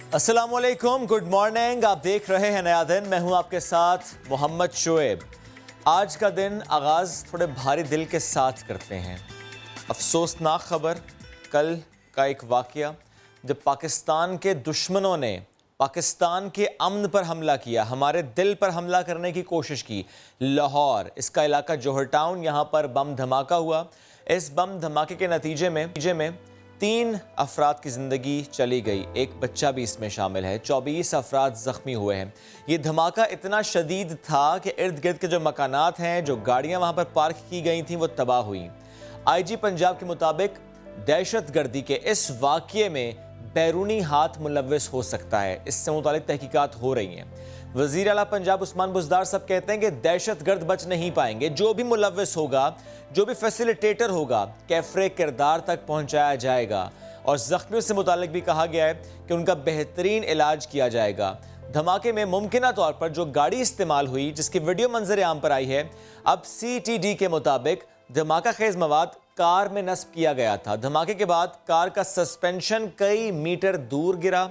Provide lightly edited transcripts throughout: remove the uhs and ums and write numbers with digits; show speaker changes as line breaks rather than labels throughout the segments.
अस्सलामुअलैकुम, good morning. आप देख रहे हैं नया दिन। मैं हूं आपके साथ मोहम्मद शोएब। आज का दिन आगाज़ थोड़े भारी दिल के साथ करते हैं। अफसोसनाक खबर, कल का एक वाक़या जब पाकिस्तान के दुश्मनों ने पाकिस्तान के अमन पर हमला किया, हमारे दिल पर हमला करने की कोशिश की। लाहौर, इसका इलाका जौहर टाउन, यहाँ पर बम धमाका हुआ। इस बम धमाके के नतीजे में 3 अफराद की ज़िंदगी चली गई, एक बच्चा भी इसमें शामिल है। 24 अफराद ज़ख्मी हुए हैं। ये धमाका इतना शदीद था कि इर्द गिर्द के जो मकानात हैं, जो गाड़ियाँ वहाँ पर पार्क की गई थीं, वो तबाह हुई। IG पंजाब के मुताबिक दहशत गर्दी के इस वाक़ये में बैरूनी हाथ मुलव्वस हो सकता है। इससे मुतालिक तहकीकात हो रही हैं। वज़ीर आला पंजाब उस्मान बुज़दार साहब कहते हैं कि दहशत गर्द बच नहीं पाएंगे। जो भी मुलव्वस होगा, जो भी फैसिलिटेटर होगा, कैफरे किरदार तक पहुंचाया जाएगा। और ज़ख्मियों से मुतालिक भी कहा गया है कि उनका बेहतरीन इलाज किया जाएगा। धमाके में मुमकिना तौर पर जो गाड़ी इस्तेमाल हुई, जिसकी वीडियो मंजर आम पर आई है, अब CTD के मुताबिक धमाका खेज मवाद कार में नस्ब किया गया था। धमाके के बाद कार का सस्पेंशन कई मीटर दूर गिरा।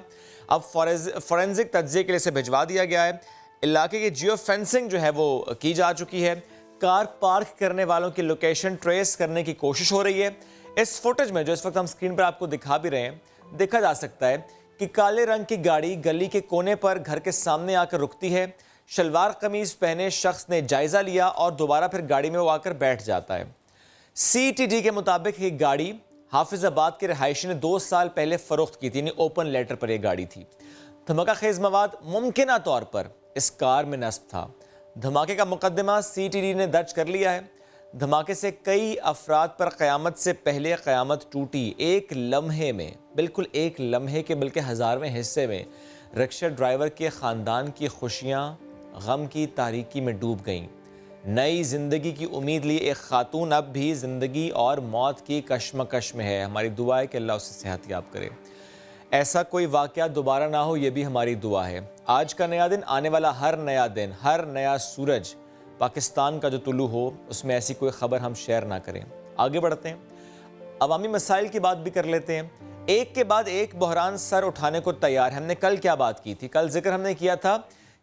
अब फॉरेंसिक तज्ज़िये के लिए इसे भिजवा दिया गया है। इलाके की जियो फेंसिंग जो है वो की जा चुकी है। कार पार्क करने वालों की लोकेशन ट्रेस करने की कोशिश हो रही है। इस फुटेज में जो इस वक्त हम स्क्रीन पर आपको दिखा भी रहे हैं, देखा जा सकता है कि काले रंग की गाड़ी गली के कोने पर घर के सामने आकर रुकती है। शलवार कमीज पहने शख्स ने जायजा लिया और दोबारा फिर गाड़ी में वो आकर बैठ जाता है। CTD के मुताबिक ये गाड़ी हाफिजाबाद के रहायशी ने 2 साल पहले फरोख्त की थी, यानी ओपन लेटर पर यह गाड़ी थी। धमाका खेज मवाद मुमकिना तौर पर इस कार में नस्ब था। धमाके का मुकदमा CTD ने दर्ज कर लिया है। धमाके से कई अफराद पर क़यामत से पहले क़यामत टूटी। एक लम्हे में, बिल्कुल एक लम्हे के बल्कि हज़ारवें हिस्से में रिक्शा ड्राइवर के ख़ानदान की खुशियाँ गम की तारीकी में डूब गईं। नई ज़िंदगी की उम्मीद लिए एक खातून अब भी ज़िंदगी और मौत की कश्मकश में है। हमारी दुआ है कि अल्लाह उसे सेहत याब करे। ऐसा कोई वाक़या दोबारा ना हो, ये भी हमारी दुआ है। आज का नया दिन, आने वाला हर नया दिन, हर नया सूरज पाकिस्तान का जो तुलू हो, उसमें ऐसी कोई ख़बर हम शेयर ना करें। आगे बढ़ते हैं, अवामी मसाइल की बात भी कर लेते हैं। एक के बाद एक बहरान सर उठाने को तैयार है। हमने कल क्या बात की थी? कल जिक्र हमने किया था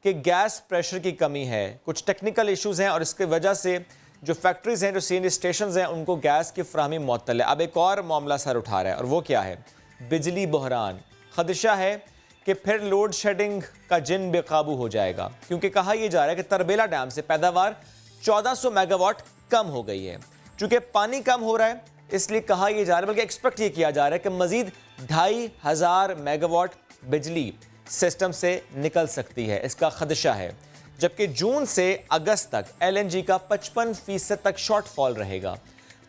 कि गैस प्रेशर की कमी है, कुछ टेक्निकल इश्यूज़ हैं और इसकी वजह से जो फैक्ट्रीज़ हैं, जो CNG स्टेशन हैं, उनको गैस की फ्राहमी मुअत्तल है। अब एक और मामला सर उठा रहा है और वो क्या है? बिजली बहरान। खदशा है कि फिर लोड शेडिंग का जिन बेकाबू हो जाएगा, क्योंकि कहा यह जा रहा है कि तरबेला डैम से पैदावार 1400 मेगावाट कम हो गई है। चूँकि पानी कम हो रहा है, इसलिए कहा यह जा रहा है, बल्कि एक्सपेक्ट ये किया जा रहा है कि मज़ीद 2500 मेगावाट बिजली सिस्टम से निकल सकती है। इसका खदशा है। जबकि जून से अगस्त तक LNG का 55% तक शॉर्टफॉल रहेगा।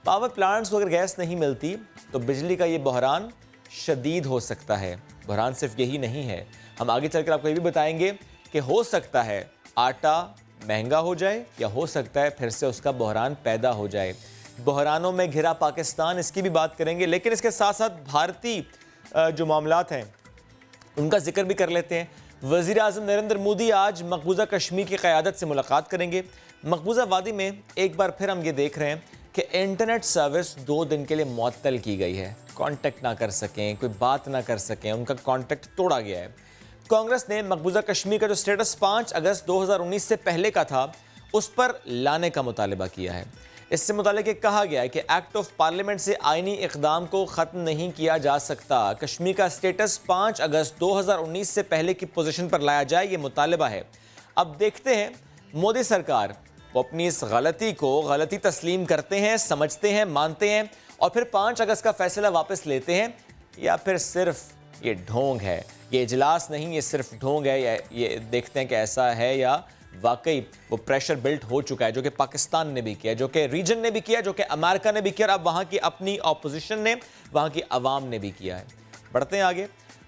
पावर प्लांट्स को अगर गैस नहीं मिलती तो बिजली का ये बहरान शदीद हो सकता है। बहरान सिर्फ यही नहीं है, हम आगे चलकर आपको ये भी बताएंगे कि हो सकता है आटा महंगा हो जाए या हो सकता है फिर से उसका बहरान पैदा हो जाए। बहरानों में घिरा पाकिस्तान, इसकी भी बात करेंगे। लेकिन इसके साथ साथ भारतीय जो मामलात हैं उनका जिक्र भी कर लेते हैं। वज़ीर आज़म नरेंद्र मोदी आज मकबूजा कश्मीर की क़यादत से मुलाकात करेंगे। मकबूजा वादी में एक बार फिर हम ये देख रहे हैं कि इंटरनेट सर्विस 2 दिन के लिए मुअत्तल की गई है। कांटेक्ट ना कर सकें, कोई बात ना कर सकें, उनका कांटेक्ट तोड़ा गया है। कांग्रेस ने मकबूजा कश्मीर का जो स्टेटस 5 अगस्त 2019 से पहले का था, उस पर लाने का मुतालबा किया है। इससे मुतालिक कहा गया है कि एक्ट ऑफ पार्लियामेंट से आईनी इक़दाम को ख़त्म नहीं किया जा सकता। कश्मीर का स्टेटस 5 अगस्त 2019 से पहले की पोजीशन पर लाया जाए, ये मुतालबा है। अब देखते हैं मोदी सरकार वो अपनी इस गलती को गलती तस्लीम करते हैं, समझते हैं, मानते हैं और फिर 5 अगस्त का फैसला वापस लेते हैं, या फिर सिर्फ ये ढोंग है, ये इजलास नहीं, ये सिर्फ ढोंग है। ये देखते हैं कि ऐसा है या वाकई वो प्रेशर बिल्ट हो चुका है, जो कि पाकिस्तान ने भी किया, जो कि रीजन ने भी किया, जो कि अमेरिका ने भी किया और अब वहाँ की अपनी ऑपोजिशन ने, वहाँ की अवाम ने भी किया है। बढ़ते हैं आगे।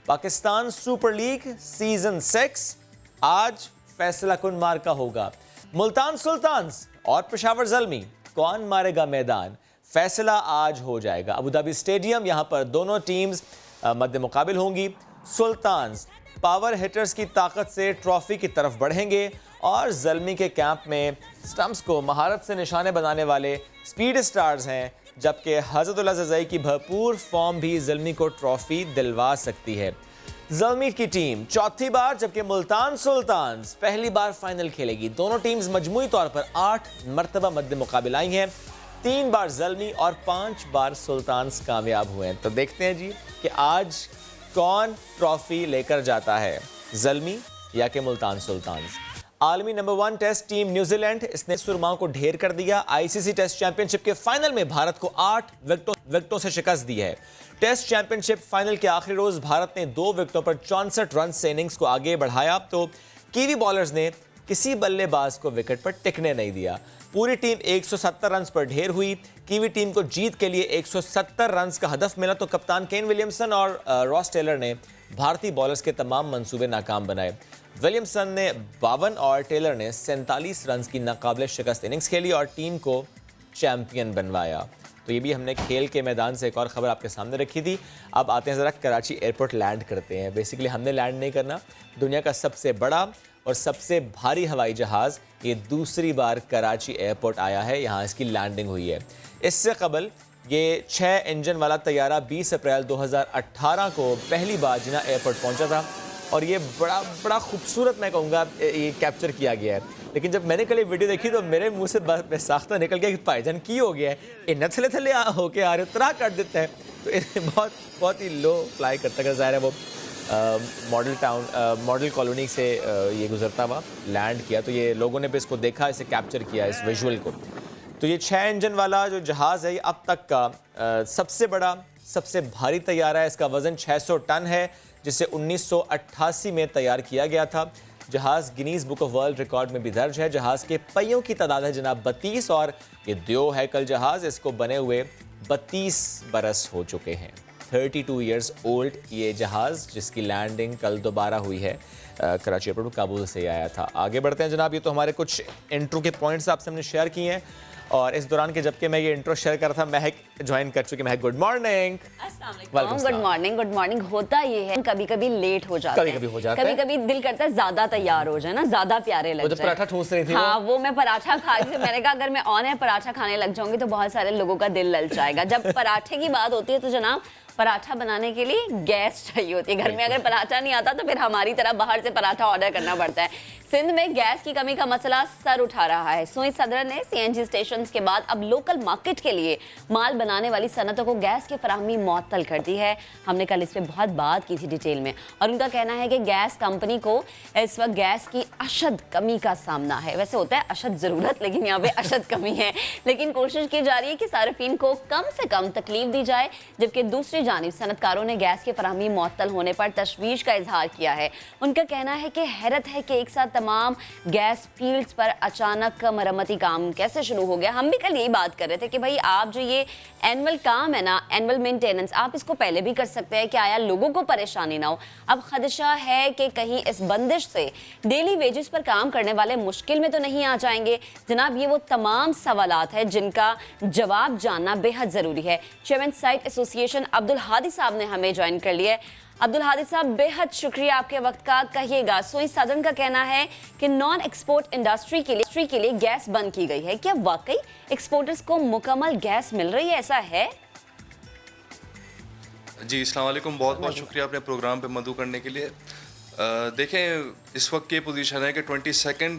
पाकिस्तान सुपर लीग सीजन 6 आज फैसला कुन मार्का होगा। मुल्तान सुल्तान्स और पेशावर ज़ल्मी, कौन मारेगा मैदान? फैसला आज हो जाएगा अबू धाबी स्टेडियम। यहाँ पर दोनों टीम्स मद्दे मुकाबिल होंगी। सुल्तान्स पावर हिटर्स की ताकत से ट्रॉफी की तरफ बढ़ेंगे और ज़ल्मी के कैंप में स्टंप्स को महारत से निशाने बनाने वाले स्पीड स्टार्स हैं, जबकि हज़रतुल्लाह ज़ज़ई की भरपूर फॉर्म भी ज़ल्मी को ट्रॉफी दिलवा सकती है। ज़ल्मी की टीम चौथी बार, जबकि मुल्तान सुल्तान्स पहली बार फाइनल खेलेगी। दोनों टीम्स मजमूई तौर पर 8 मरतबा मद्दे मुकाबिला आई हैं। 3 बार ज़ल्मी और 5 बार सुल्तान्स कामयाब हुए हैं। तो देखते हैं जी कि आज कौन ट्रॉफी लेकर जाता है, ज़ल्मी या कि मुल्तान सुल्तान्स। आलमी नंबर 1 टेस्ट टीम न्यूजीलैंड, इसने सुरमाओं को ढेर कर दिया। आईसीसी टेस्ट चैंपियनशिप के फाइनल में भारत को 8 विकेटों से शिकस्त दी है। टेस्ट चैंपियनशिप फाइनल के आखिरी रोज भारत ने 2 विकेटों पर 64 रन से इनिंग्स को आगे बढ़ाया, तो कीवी बॉलर्स ने किसी बल्लेबाज को विकेट पर टिकने नहीं दिया। पूरी टीम 170 रन पर ढेर हुई। कीवी टीम को जीत के लिए 170 रन का हदफ मिला, तो कप्तान केन विलियमसन और रॉस टेलर ने भारतीय बॉलर्स के तमाम मंसूबे नाकाम बनाए। विलियमसन ने 52 और टेलर ने 47 रन की नाकाबिले शिकस्त इनिंग्स खेली और टीम को चैंपियन बनवाया। तो ये भी हमने खेल के मैदान से एक और ख़बर आपके सामने रखी थी। अब आते हैं ज़रा कराची एयरपोर्ट लैंड करते हैं। बेसिकली हमने लैंड नहीं करना, दुनिया का सबसे बड़ा और सबसे भारी हवाई जहाज़ ये दूसरी बार कराची एयरपोर्ट आया है, यहाँ इसकी लैंडिंग हुई है। इससे कबल ये 6 इंजन वाला तैयारा 20 अप्रैल 2018 को पहली बार जिना एयरपोर्ट पहुंचा था और ये बड़ा खूबसूरत मैं कहूँगा ये कैप्चर किया गया है। लेकिन जब मैंने कल ये वीडियो देखी तो मेरे मुंह से बेसाख्ता निकल गया कि भाईजान की हो गया है, इन थले थले होके आ रहे उतरा कर देते हैं। तो ये बहुत ही लो फ्लाई करता है। ज़ाहिर है वो मॉडल कॉलोनी से ये गुजरता हुआ लैंड किया, तो ये लोगों ने भी इसको देखा, इसे कैप्चर किया इस विजुअल को। तो ये 6 इंजन वाला जो जहाज़ है ये अब तक का सबसे बड़ा सबसे भारी तैयारा है। इसका वज़न 600 टन है, जिसे 1988 में तैयार किया गया था। जहाज़ Guinness book of world record में भी दर्ज है। जहाज़ के पहियों की तादाद है जनाब 32 और ये द्यो हैकल जहाज़, इसको बने हुए 32 बरस हो चुके हैं। 32 ईयर्स ओल्ड ये जहाज़, जिसकी लैंडिंग कल दोबारा हुई है कराची एयरपोर्ट, काबुल से आया था। आगे बढ़ते हैं जनाब। ये तो हमारे कुछ इंट्रो के पॉइंट्स आपसे हमने शेयर किए हैं और इस दौरान के जबकि मैं ये इंट्रो शेयर कर रहा था, महक ज्वाइन कर चुकी। महक, गुड मॉर्निंग।
Good morning. होता ये है कभी कभी लेट हो जाता है, कभी कभी दिल करता है ज्यादा तैयार हो जाए ना, ज्यादा प्यारे लग जाए।
पराठा ठूस रही थी
हाँ, वो मैं पराठा खा रही थी। मैंने कहा अगर मैं ऑन है पराठा खाने लग जाऊंगी तो बहुत सारे लोगों का दिल ललचाएगा। जब पराठे की बात होती है तो जनाब पराठा बनाने के लिए गैस चाहिए होती है। घर में अगर पराठा नहीं आता तो फिर हमारी तरह बाहर से पराठा ऑर्डर करना पड़ता है। सिंध में गैस की कमी का मसला सर उठा रहा है। सुई सदर ने सीएनजी स्टेशन के बाद अब लोकल मार्केट के लिए माल बनाने वाली सनतों को गैस की फराहमी मुअत्तल कर दी है। हमने कल इस पर बहुत बात की थी डिटेल में और उनका कहना है कि गैस कंपनी को इस वक्त गैस की अशद कमी का सामना है। वैसे होता है अशद ज़रूरत, लेकिन यहाँ पे अशद कमी है। लेकिन कोशिश की जा रही है कि सार्फिन को कम से कम तकलीफ दी जाए, जबकि दूसरी जानिब सनतकारों ने गैस की फराहमी मुअत्तल होने पर तशवीश का इजहार किया है। उनका कहना है कि हैरत है कि एक साथ तमाम गैस फील्ड्स पर अचानक मरम्मती काम कैसे शुरू हो गया। हम भी कल यही बात कर रहे थे कि भाई आप जो ये एनुअल काम है ना, एनुअल मेंटेनेंस, आप इसको पहले भी कर सकते हैं कि आया लोगों को परेशानी ना हो। अब खदशा है कि कहीं इस बंदिश से डेली वेजेस पर काम करने वाले मुश्किल में तो नहीं आ जाएंगे। जनाब ये वो तमाम सवालात है जिनका जवाब जानना बेहद ज़रूरी है। Chairman site association Abdul Hadi साहब ने हमें ज्वाइन कर लिया है। अब्दुल हादी साहब, बेहद शुक्रिया आपके वक्त का। कहिएगा, सोई सदन का कहना है कि नॉन एक्सपोर्ट इंडस्ट्री के लिए गैस बंद की गई है। क्या वाकई एक्सपोर्टर्स को मुकम्मल गैस मिल रही है, ऐसा है?
जी, अस्सलाम वालेकुम। बहुत बहुत शुक्रिया अपने प्रोग्राम पे मदऊ करने के लिए। देखें, इस वक्त की पोजीशन है कि 22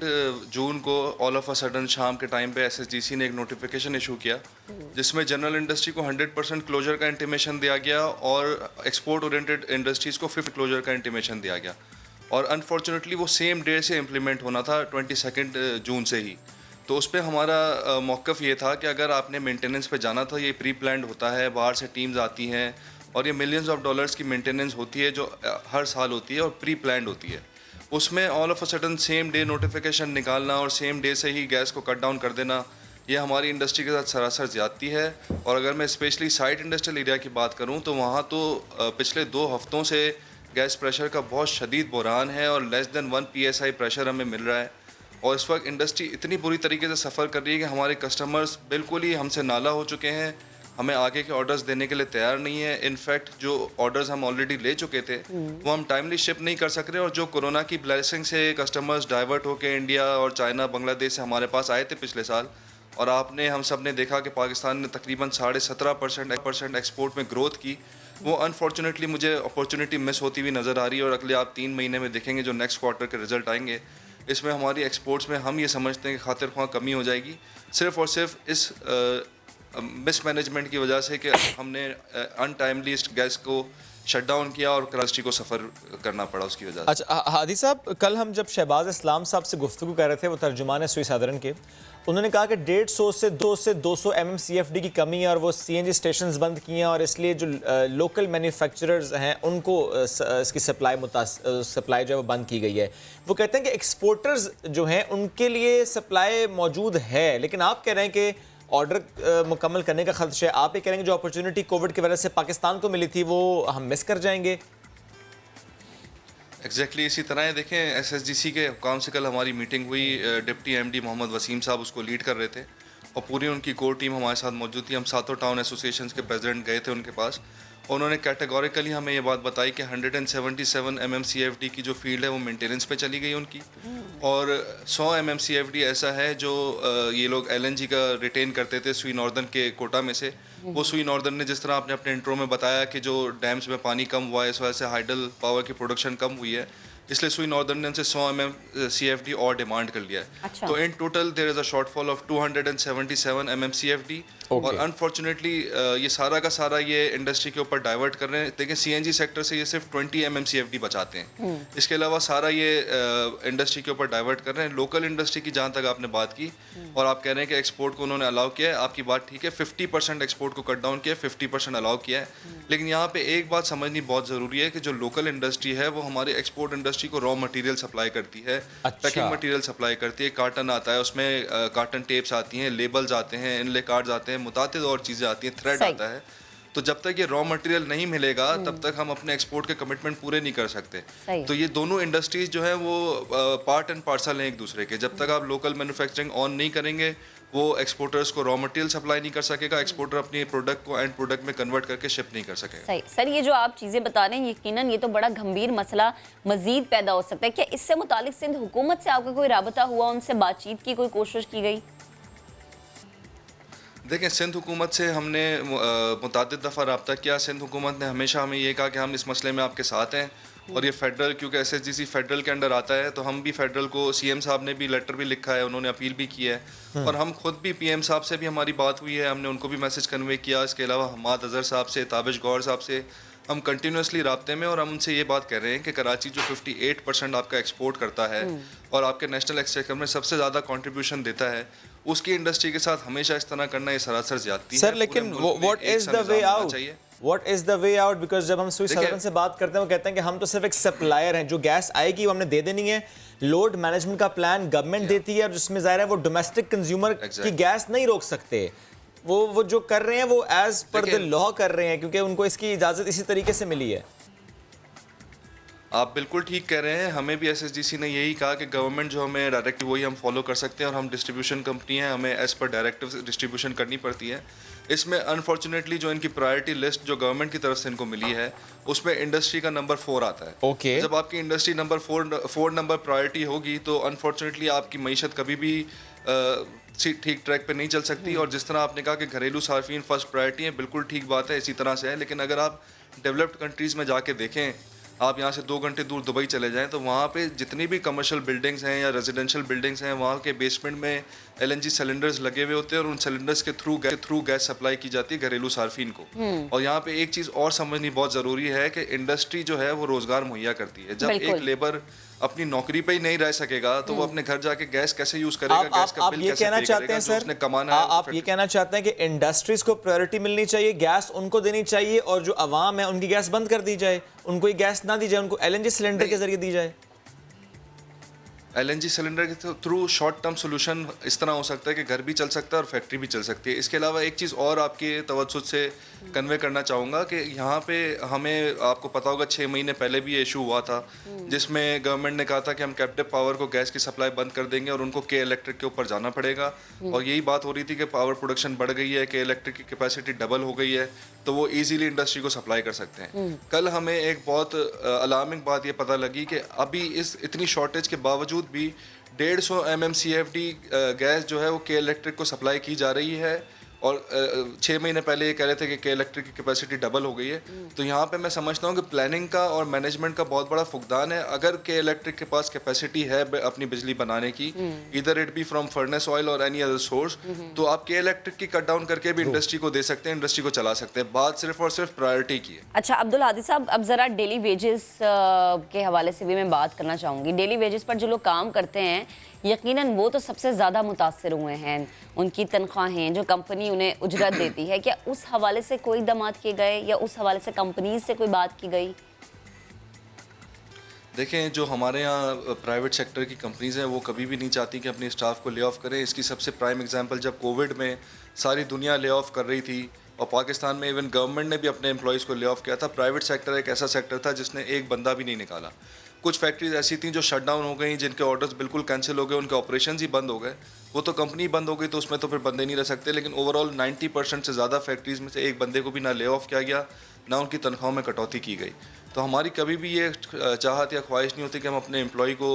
जून को ऑल ऑफ अ सडन शाम के टाइम पे एसएसडीसी ने एक नोटिफिकेशन इशू किया जिसमें जनरल इंडस्ट्री को 100% क्लोजर का इंटीमेशन दिया गया और एक्सपोर्ट ओरिएंटेड इंडस्ट्रीज़ को 50 क्लोजर का इंटीमेशन दिया गया। और अनफॉर्चुनेटली वो सेम डे से इम्प्लीमेंट होना था 22 जून से ही। तो उस पर हमारा मौक़िफ़ ये था कि अगर आपने मेंटेनेंस पे जाना था, ये प्री प्लान्ड होता है, बाहर से टीम्स आती हैं और ये मिलियंस ऑफ डॉलर्स की मेंटेनेंस होती है जो हर साल होती है और प्री प्लान्ड होती है। उसमें all of a sudden same day notification निकालना और सेम डे से ही गैस को कट डाउन कर देना, ये हमारी इंडस्ट्री के साथ सरासर ज़्यादती है। और अगर मैं स्पेशली साइट इंडस्ट्रियल एरिया की बात करूँ तो वहाँ तो पिछले 2 हफ्तों से गैस प्रेशर का बहुत शदीद बुरान है और लेस दैन 1 PSI प्रेशर हमें मिल रहा है। और इस वक्त इंडस्ट्री इतनी बुरी तरीके से सफ़र कर रही है कि हमारे कस्टमर्स बिल्कुल ही हमसे नाला हो चुके हैं, हमें आगे के ऑर्डर्स देने के लिए तैयार नहीं है। इनफैक्ट जो ऑर्डर्स हम ऑलरेडी ले चुके थे वो हम टाइमली शिप नहीं कर सक रहे और जो कोरोना की ब्लेसिंग से कस्टमर्स डाइवर्ट होकर इंडिया और चाइना, बांग्लादेश से हमारे पास आए थे पिछले साल और आपने हम सब ने देखा कि पाकिस्तान ने तकरीबन 17.5% एक्सपोर्ट में ग्रोथ की। वो अनफॉर्चुनेटली मुझे अपॉर्चुनिटी मिस होती हुई नज़र आ रही है, और अगले आप 3 महीने में देखेंगे जो नेक्स्ट क्वार्टर के रिजल्ट आएंगे, इसमें हमारी एक्सपोर्ट्स में हम ये समझते हैं कि खातिर ख्वाह कमी हो जाएगी, सिर्फ़ और सिर्फ इस मिसमैनेजमेंट की वजह से कि हमने अनटाइमली इस गैस को शट डाउन किया और कराची को सफ़र करना पड़ा उसकी वजह से।
अच्छा हादी साहब, कल हम जब शहबाज इस्लाम साहब से गुफ्तगू कर रहे थे, वो तर्जुमान सुई साधारण के, उन्होंने कहा कि 150 से 200 MMCFD की कमी है और वो CNG स्टेशंस बंद किए हैं और इसलिए जो लोकल मैन्युफैक्चरर्स हैं उनको इसकी सप्लाई जो है वो बंद की गई है। वो कहते हैं कि एक्सपोर्टर्स जो हैं उनके लिए सप्लाई मौजूद है, लेकिन आप कह रहे हैं कि ऑर्डर मुकम्मल करने का खदशा है। आप ये कह रहे हैं कि जो अपॉर्चुनिटी कोविड की वजह से पाकिस्तान को मिली थी वो हम मिस कर जाएंगे।
एग्जैक्टली इसी तरह है। देखें, SSGC के हुकाम से कल हमारी मीटिंग हुई, डिप्टी MD मोहम्मद वसीम साहब उसको लीड कर रहे थे और पूरी उनकी कोर टीम हमारे साथ मौजूद थी। हम सातों टाउन एसोसिएशंस के प्रेसिडेंट गए थे उनके पास, और उन्होंने कैटेगोरिकली हमें ये बात बताई कि 177 MMCFD की जो फील्ड है वो मेंटेनेंस पे चली गई उनकी, और 100 MMCFD ऐसा है जो ये लोग LNG का रिटेन करते थे सुई नॉर्दर्न के कोटा में से। वो सुई नॉर्दर्न ने, जिस तरह आपने अपने इंट्रो में बताया कि जो डैम्स में पानी कम हुआ है, इस वजह से हाइडल पावर की प्रोडक्शन कम हुई है, इसलिए सुई नॉर्दर्न ने उनसे 100 MMCFD और डिमांड कर लिया है।
अच्छा।
तो in total there is a shortfall of 277 MMCFD। और अनफॉर्चुनेटली ये सारा का सारा ये इंडस्ट्री के ऊपर डाइवर्ट कर रहे हैं। देखिए, CNG सेक्टर से ये सिर्फ 20 MMCFD बचाते हैं, इसके अलावा सारा ये इंडस्ट्री के ऊपर डाइवर्ट कर रहे हैं। लोकल इंडस्ट्री की जहाँ तक आपने बात की और आप कह रहे हैं कि एक्सपोर्ट को उन्होंने अलाउ किया है, आपकी बात ठीक है, 50% एक्सपोर्ट को कट डाउन किया है, 50% अलाउ किया है। लेकिन यहाँ पे एक बात समझनी बहुत ज़रूरी है कि जो लोकल इंडस्ट्री है वो हमारे एक्सपोर्ट इंडस्ट्री को रॉ मटेरियल सप्लाई करती है, पैकिंग मटेरियल सप्लाई करती है। कार्टन आता है, उसमें कार्टन टेप्स आती हैं, लेबल्स आते हैं, इनले कार्ड्स आते हैं, मुतातिद और चीज़ें आती हैं, थ्रेड आता है। तो जब तक ये रॉ मटेरियल नहीं मिलेगा तब तक हम अपने एक्सपोर्ट के कमिटमेंट पूरे नहीं कर सकते। तो ये दोनों इंडस्ट्रीज जो है वो पार्ट एंड पार्सल हैं एक दूसरे के। जब तक आप लोकल मैन्युफैक्चरिंग ऑन नहीं करेंगे, वो एक्सपोर्टर्स को रॉ मटेरियल सप्लाई नहीं कर सकेगा, एक्सपोर्टर अपनी प्रोडक्ट को एंड प्रोडक्ट में कन्वर्ट करके शिप नहीं कर सकेगा।
सही सर, ये जो आप चीज़ें बता रहे हैं, यकीनन ये तो बड़ा गंभीर मसला मजीद पैदा हो सकता है। क्या इससे मुतालिक सिंध हुकूमत से आपका कोई राबता हुआ, उनसे बातचीत की कोई कोशिश की गई?
देखें, सिंध हुकूमत से हमने मुतादिद दफ़ा रब्ता किया। सिंध हुकूमत ने हमेशा हमें ये कहा कि हम इस मसले में आपके साथ हैं, और ये फेडरल, क्योंकि SSGC फेडरल के अंडर आता है, तो हम भी फेडरल को, CM साहब ने भी लेटर भी लिखा है, उन्होंने अपील भी की है, और हम खुद भी PM साहब से भी हमारी बात हुई है, हमने उनको भी मैसेज कन्वे किया। इसके अलावा हमाद अजहर साहब से, ताबिश गौर साहब से हम कंटिन्यूसली राब्ते में, और हम उनसे ये बात कह रहे हैं कि कराची जो 58% आपका एक्सपोर्ट करता है और आपके नेशनल एक्सचेकर में सबसे ज़्यादा कंट्रीब्यूशन देता है, उसकी इंडस्ट्री के साथ हमेशा इस तरह करना ये सरासर ज्यादती है।
सर, लेकिन what is the way out? What is the way out? Because जब हम सुई साधारण से बात करते हैं, वो कहते हैं कि हम तो सिर्फ एक सप्लायर हैं, जो गैस आएगी वो हमने दे देनी है। लोड मैनेजमेंट का प्लान गवर्नमेंट देती है, जिसमें ज़ाहिर है वो डोमेस्टिक कंज्यूमर की गैस नहीं रोक सकते। वो जो कर रहे हैं वो एज पर द लॉ कर रहे हैं, क्योंकि उनको इसकी इजाज़त इसी तरीके से मिली है।
आप बिल्कुल ठीक कह रहे हैं। हमें भी SSGC ने यही कहा कि गवर्नमेंट जो हमें डायरेक्टिव वही हम फॉलो कर सकते हैं, और हम डिस्ट्रीब्यूशन कंपनी हैं, हमें एज पर डायरेक्टिव डिस्ट्रीब्यूशन करनी पड़ती है। इसमें अनफॉर्चुनेटली जो इनकी प्रायोरिटी लिस्ट जो गवर्नमेंट की तरफ से इनको मिली है, उसमें इंडस्ट्री का नंबर 4 आता है।
Okay.
जब आपकी इंडस्ट्री नंबर 4 नंबर प्रायोरिटी होगी, तो अनफॉर्चुनेटली आपकी मईशत कभी भी ठीक ट्रैक पे नहीं चल सकती। और जिस तरह आपने कहा कि घरेलू सार्फिन फर्स्ट प्रायोरिटी है, बिल्कुल ठीक बात है, इसी तरह से है। लेकिन अगर आप डेवलप्ड कंट्रीज़ में जाके देखें, आप यहाँ से 2 घंटे दूर दुबई चले जाएं, तो वहाँ पे जितनी भी कमर्शियल बिल्डिंग्स हैं या रेजिडेंशियल बिल्डिंग्स हैं, वहाँ के बेसमेंट में LNG सिलेंडर्स लगे हुए होते हैं, और उन सिलेंडर्स के थ्रू गैस सप्लाई की जाती है घरेलू सार्फिन को। और यहाँ पे एक चीज़ और समझनी बहुत ज़रूरी है कि इंडस्ट्री जो है वो रोज़गार मुहैया करती है। जब एक लेबर अपनी नौकरी पे ही नहीं रह सकेगा, तो वो अपने घर जाके गैस कैसे यूज करेगा, गैस का बिल कैसे पे करेगा, जो उसने कमाना है।
आप ये कहना चाहते हैं कि इंडस्ट्रीज को प्रायोरिटी मिलनी चाहिए, गैस उनको देनी चाहिए, और जो अवाम है उनकी गैस बंद कर दी जाए, उनको ये गैस ना दी जाए, उनको LNG सिलेंडर के जरिए दी जाए?
LNG सिलेंडर के थ्रू शॉर्ट टर्म सोल्यूशन इस तरह हो सकता है कि घर भी चल सकता है और फैक्ट्री भी चल सकती है। इसके अलावा एक चीज़ और आपके तवज्जुह से कन्वे करना चाहूँगा कि यहाँ पे हमें, आपको पता होगा 6 महीने पहले भी ये इशू हुआ था, जिसमें गवर्नमेंट ने कहा था कि हम कैप्टिव पावर को, गैस की सप्लाई बंद कर देंगे और उनको के इलेक्ट्रिक के ऊपर जाना पड़ेगा। और यही बात हो रही थी कि पावर प्रोडक्शन बढ़ गई है, के इलेक्ट्रिक की कैपेसिटी डबल हो गई है, तो वो ईजिली इंडस्ट्री को सप्लाई कर सकते हैं। कल हमें एक बहुत अलार्मिंग बात ये पता लगी कि अभी इस इतनी शॉर्टेज के बावजूद बावजूद भी 150 MMCFD गैस जो है वो के इलेक्ट्रिक को सप्लाई की जा रही है, और 6 महीने पहले ये कह रहे थे कि के इलेक्ट्रिक की कैपेसिटी डबल हो गई है। तो यहाँ पे मैं समझता हूँ कि प्लानिंग का और मैनेजमेंट का बहुत बड़ा फुकदान है। अगर के इलेक्ट्रिक के पास कैपेसिटी है अपनी बिजली बनाने की, इधर it be from furnace oil और एनी अदर सोर्स, तो आप के इलेक्ट्रिक की कट डाउन करके भी इंडस्ट्री को दे सकते हैं, इंडस्ट्री को चला सकते हैं। बात सिर्फ और सिर्फ प्रायोरिटी की है।
अच्छा अब्दुल हादी साहब, अब जरा डेली वेजेस के हवाले से भी मैं बात करना चाहूँगी। डेली वेजेस पर जो लोग काम करते हैं यकीनन वो तो सबसे ज़्यादा मुतासर हुए हैं। उनकी तनख्वाहें जो कंपनी उन्हें उजरत देती है, क्या उस हवाले से कोई इक़दाम किए गए या उस हवाले से कंपनीज से कोई बात की गई?
देखें, जो हमारे यहाँ प्राइवेट सेक्टर की कंपनीज़ हैं वो कभी भी नहीं चाहती कि अपने स्टाफ को ले ऑफ करें। इसकी सबसे प्राइम एग्जांपल जब कोविड में सारी दुनिया ले ऑफ कर रही थी और पाकिस्तान में इवन गवर्नमेंट ने भी अपने एम्प्लॉयज़ को ले ऑफ किया था, प्राइवेट सेक्टर एक ऐसा सेक्टर था जिसने एक बंदा भी नहीं निकाला। कुछ फैक्ट्रीज ऐसी थी जो शट डाउन हो गई, जिनके ऑर्डर्स बिल्कुल कैंसिल हो गए, उनके ऑपरेशंस ही बंद हो गए। वो तो कंपनी बंद हो गई तो उसमें तो फिर बंदे नहीं रह सकते, लेकिन ओवरऑल 90% से ज़्यादा फैक्ट्रीज़ में से एक बंदे को भी ना ले ऑफ किया गया, ना उनकी तनख्वाह में कटौती की गई। तो हमारी कभी भी ये चाहत या ख्वाहिश नहीं होती कि हम अपने एम्प्लॉय को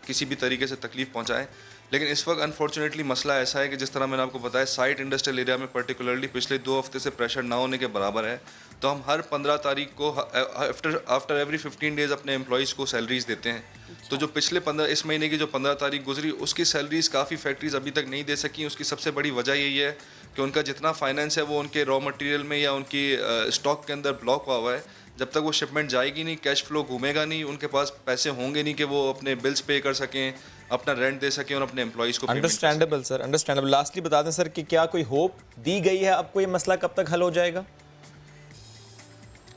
किसी भी तरीके से तकलीफ़ पहुँचाएँ। लेकिन इस वक्त अनफॉर्चुनेटली मसला ऐसा है कि जिस तरह मैंने आपको बताया, साइट इंडस्ट्रियल एरिया में पर्टिकुलरली पिछले 2 हफ्ते से प्रेशर ना होने के बराबर है। तो हम हर 15 तारीख को आफ्टर एवरी 15 डेज़ अपने एम्प्लॉयज़ को सैलरीज देते हैं। तो जो पिछले 15 इस महीने की जो 15 तारीख गुजरी, उसकी सैलरीज काफ़ी फैक्ट्रीज अभी तक नहीं दे सकी। उसकी सबसे बड़ी वजह यही है कि उनका जितना फाइनेंस है वो उनके रॉ मटेरियल में या उनकी स्टॉक के अंदर ब्लॉक हुआ हुआ है। जब तक वो शिपमेंट जाएगी नहीं, कैश फ्लो घूमेगा नहीं, उनके पास पैसे होंगे नहीं कि वो अपने बिल्स पे कर सकें, अपना रेंट दे सकें और अपने एम्प्लॉयज़ को
अंडरस्टैंडेबल सर, अंडरस्टैंडेबल। लास्टली बता दें सर कि क्या कोई होप दी गई है आपको, ये मसला कब तक हल हो जाएगा?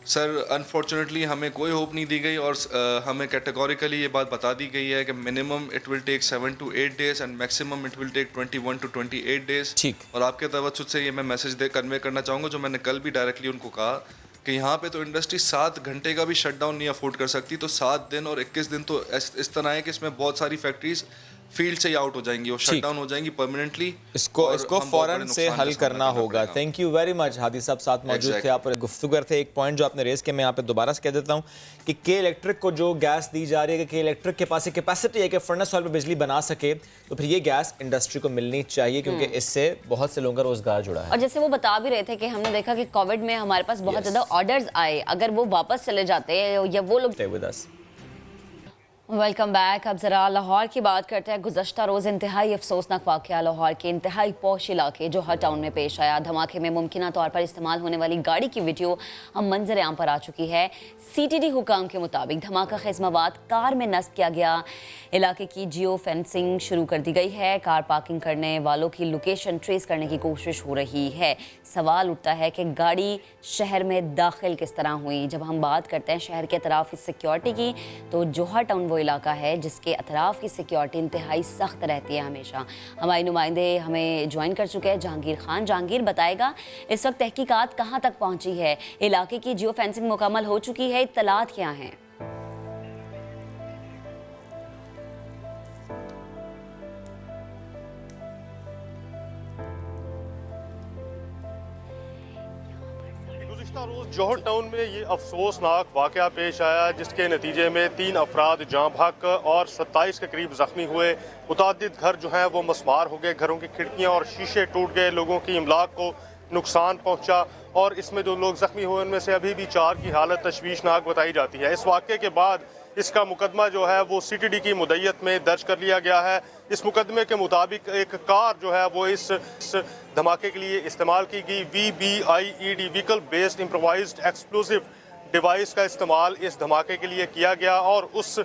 सर अनफॉर्चुनेटली हमें कोई होप नहीं दी गई, और हमें कैटेगोरिकली ये बात बता दी गई है कि minimum it will take 7 to 8 days and maximum it will take 21 to 28 days।
ठीक।
और आपके तवज्जुह से ये मैं मैसेज कन्वे करना चाहूँगा, जो मैंने कल भी डायरेक्टली उनको कहा कि यहाँ पे तो इंडस्ट्री 7 घंटे का भी शटडाउन नहीं अफोर्ड कर सकती, तो 7 दिन और 21 दिन तो इस तरह है कि इसमें बहुत सारी फैक्ट्रीज फील्ड से ही आउट हो जाएंगी, वो शट डाउन हो जाएंगी परमानेंटली।
इसको फौरन से हल करना होगा। Thank you very much. Hadi साहब साथ मौजूद थे, आप गुफ्तगू करते। एक पॉइंट जो आपने रेज किया मैं यहाँ पे दोबारा से कह देता हूँ कि के इलेक्ट्रिक को जो गैस दी जा रही है, कि इलेक्ट्रिक के पास एक कैपेसिटी है कि फर्नेस ऑयल पर बिजली बना सके, तो फिर ये गैस इंडस्ट्री को मिलनी चाहिए, क्योंकि इससे बहुत से लोगों का रोजगार जुड़ा है।
और जैसे वो बता भी रहे थे कि हमने देखा कि कोविड में हमारे पास बहुत ज्यादा ऑर्डर्स आए, अगर वो वापस चले जाते या वो लोग। Welcome back. अब ज़रा लाहौर की बात करते हैं। गुज़श्ता रोज़ इंतहाई अफसोसनाक वाक़या लाहौर के इंतहाई पौश इलाके जोहर टाउन में पेश आया। धमाके में मुमकिना तौर पर इस्तेमाल होने वाली गाड़ी की वीडियो हम मंजर आम पर आ चुकी है। CTD हुकाम के मुताबिक धमाका खेज़ मवाद कार में नस्ब किया गया। इलाके की जियो फेंसिंग शुरू कर दी गई है। कार पार्किंग करने वालों की लोकेशन ट्रेस करने की कोशिश हो रही है। सवाल उठता है कि गाड़ी शहर में दाखिल किस तरह हुई। जब हम बात करते हैं शहर के अतराफ़ की सिक्योरिटी की, तो जोहर टाउन इलाका है जिसके अतराफ की सिक्योरिटी इंतहाई सख्त रहती है हमेशा। हमारे नुमाइंदे हमें ज्वाइन कर चुके हैं जहांगीर खान। जहांगीर बताएगा इस वक्त तहकीकात कहां तक पहुंची है, इलाके की जियो फेंसिंग मुकम्मल हो चुकी है, इत्तलात क्या हैं?
रोज जौहर टाउन में ये अफसोसनाक वाकया पेश आया, जिसके नतीजे में 3 अफराद जाँ बहक और 27 के करीब जख्मी हुए। मुतादिद घर जो हैं वो मसमार हो गए, घरों की खिड़कियां और शीशे टूट गए, लोगों की इमलाक को नुकसान पहुंचा। और इसमें जो लोग जख्मी हुए उनमें से अभी भी 4 की हालत तशवीशनाक बताई जाती है। इस वाक़े के बाद इसका मुकदमा जो है वो CTD की मुद्दत में दर्ज कर लिया गया है। इस मुकदमे के मुताबिक एक कार जो है वो इस धमाके के लिए इस्तेमाल की गई VBIED vehicle based improvised explosive device का इस्तेमाल इस धमाके के लिए किया गया, और उस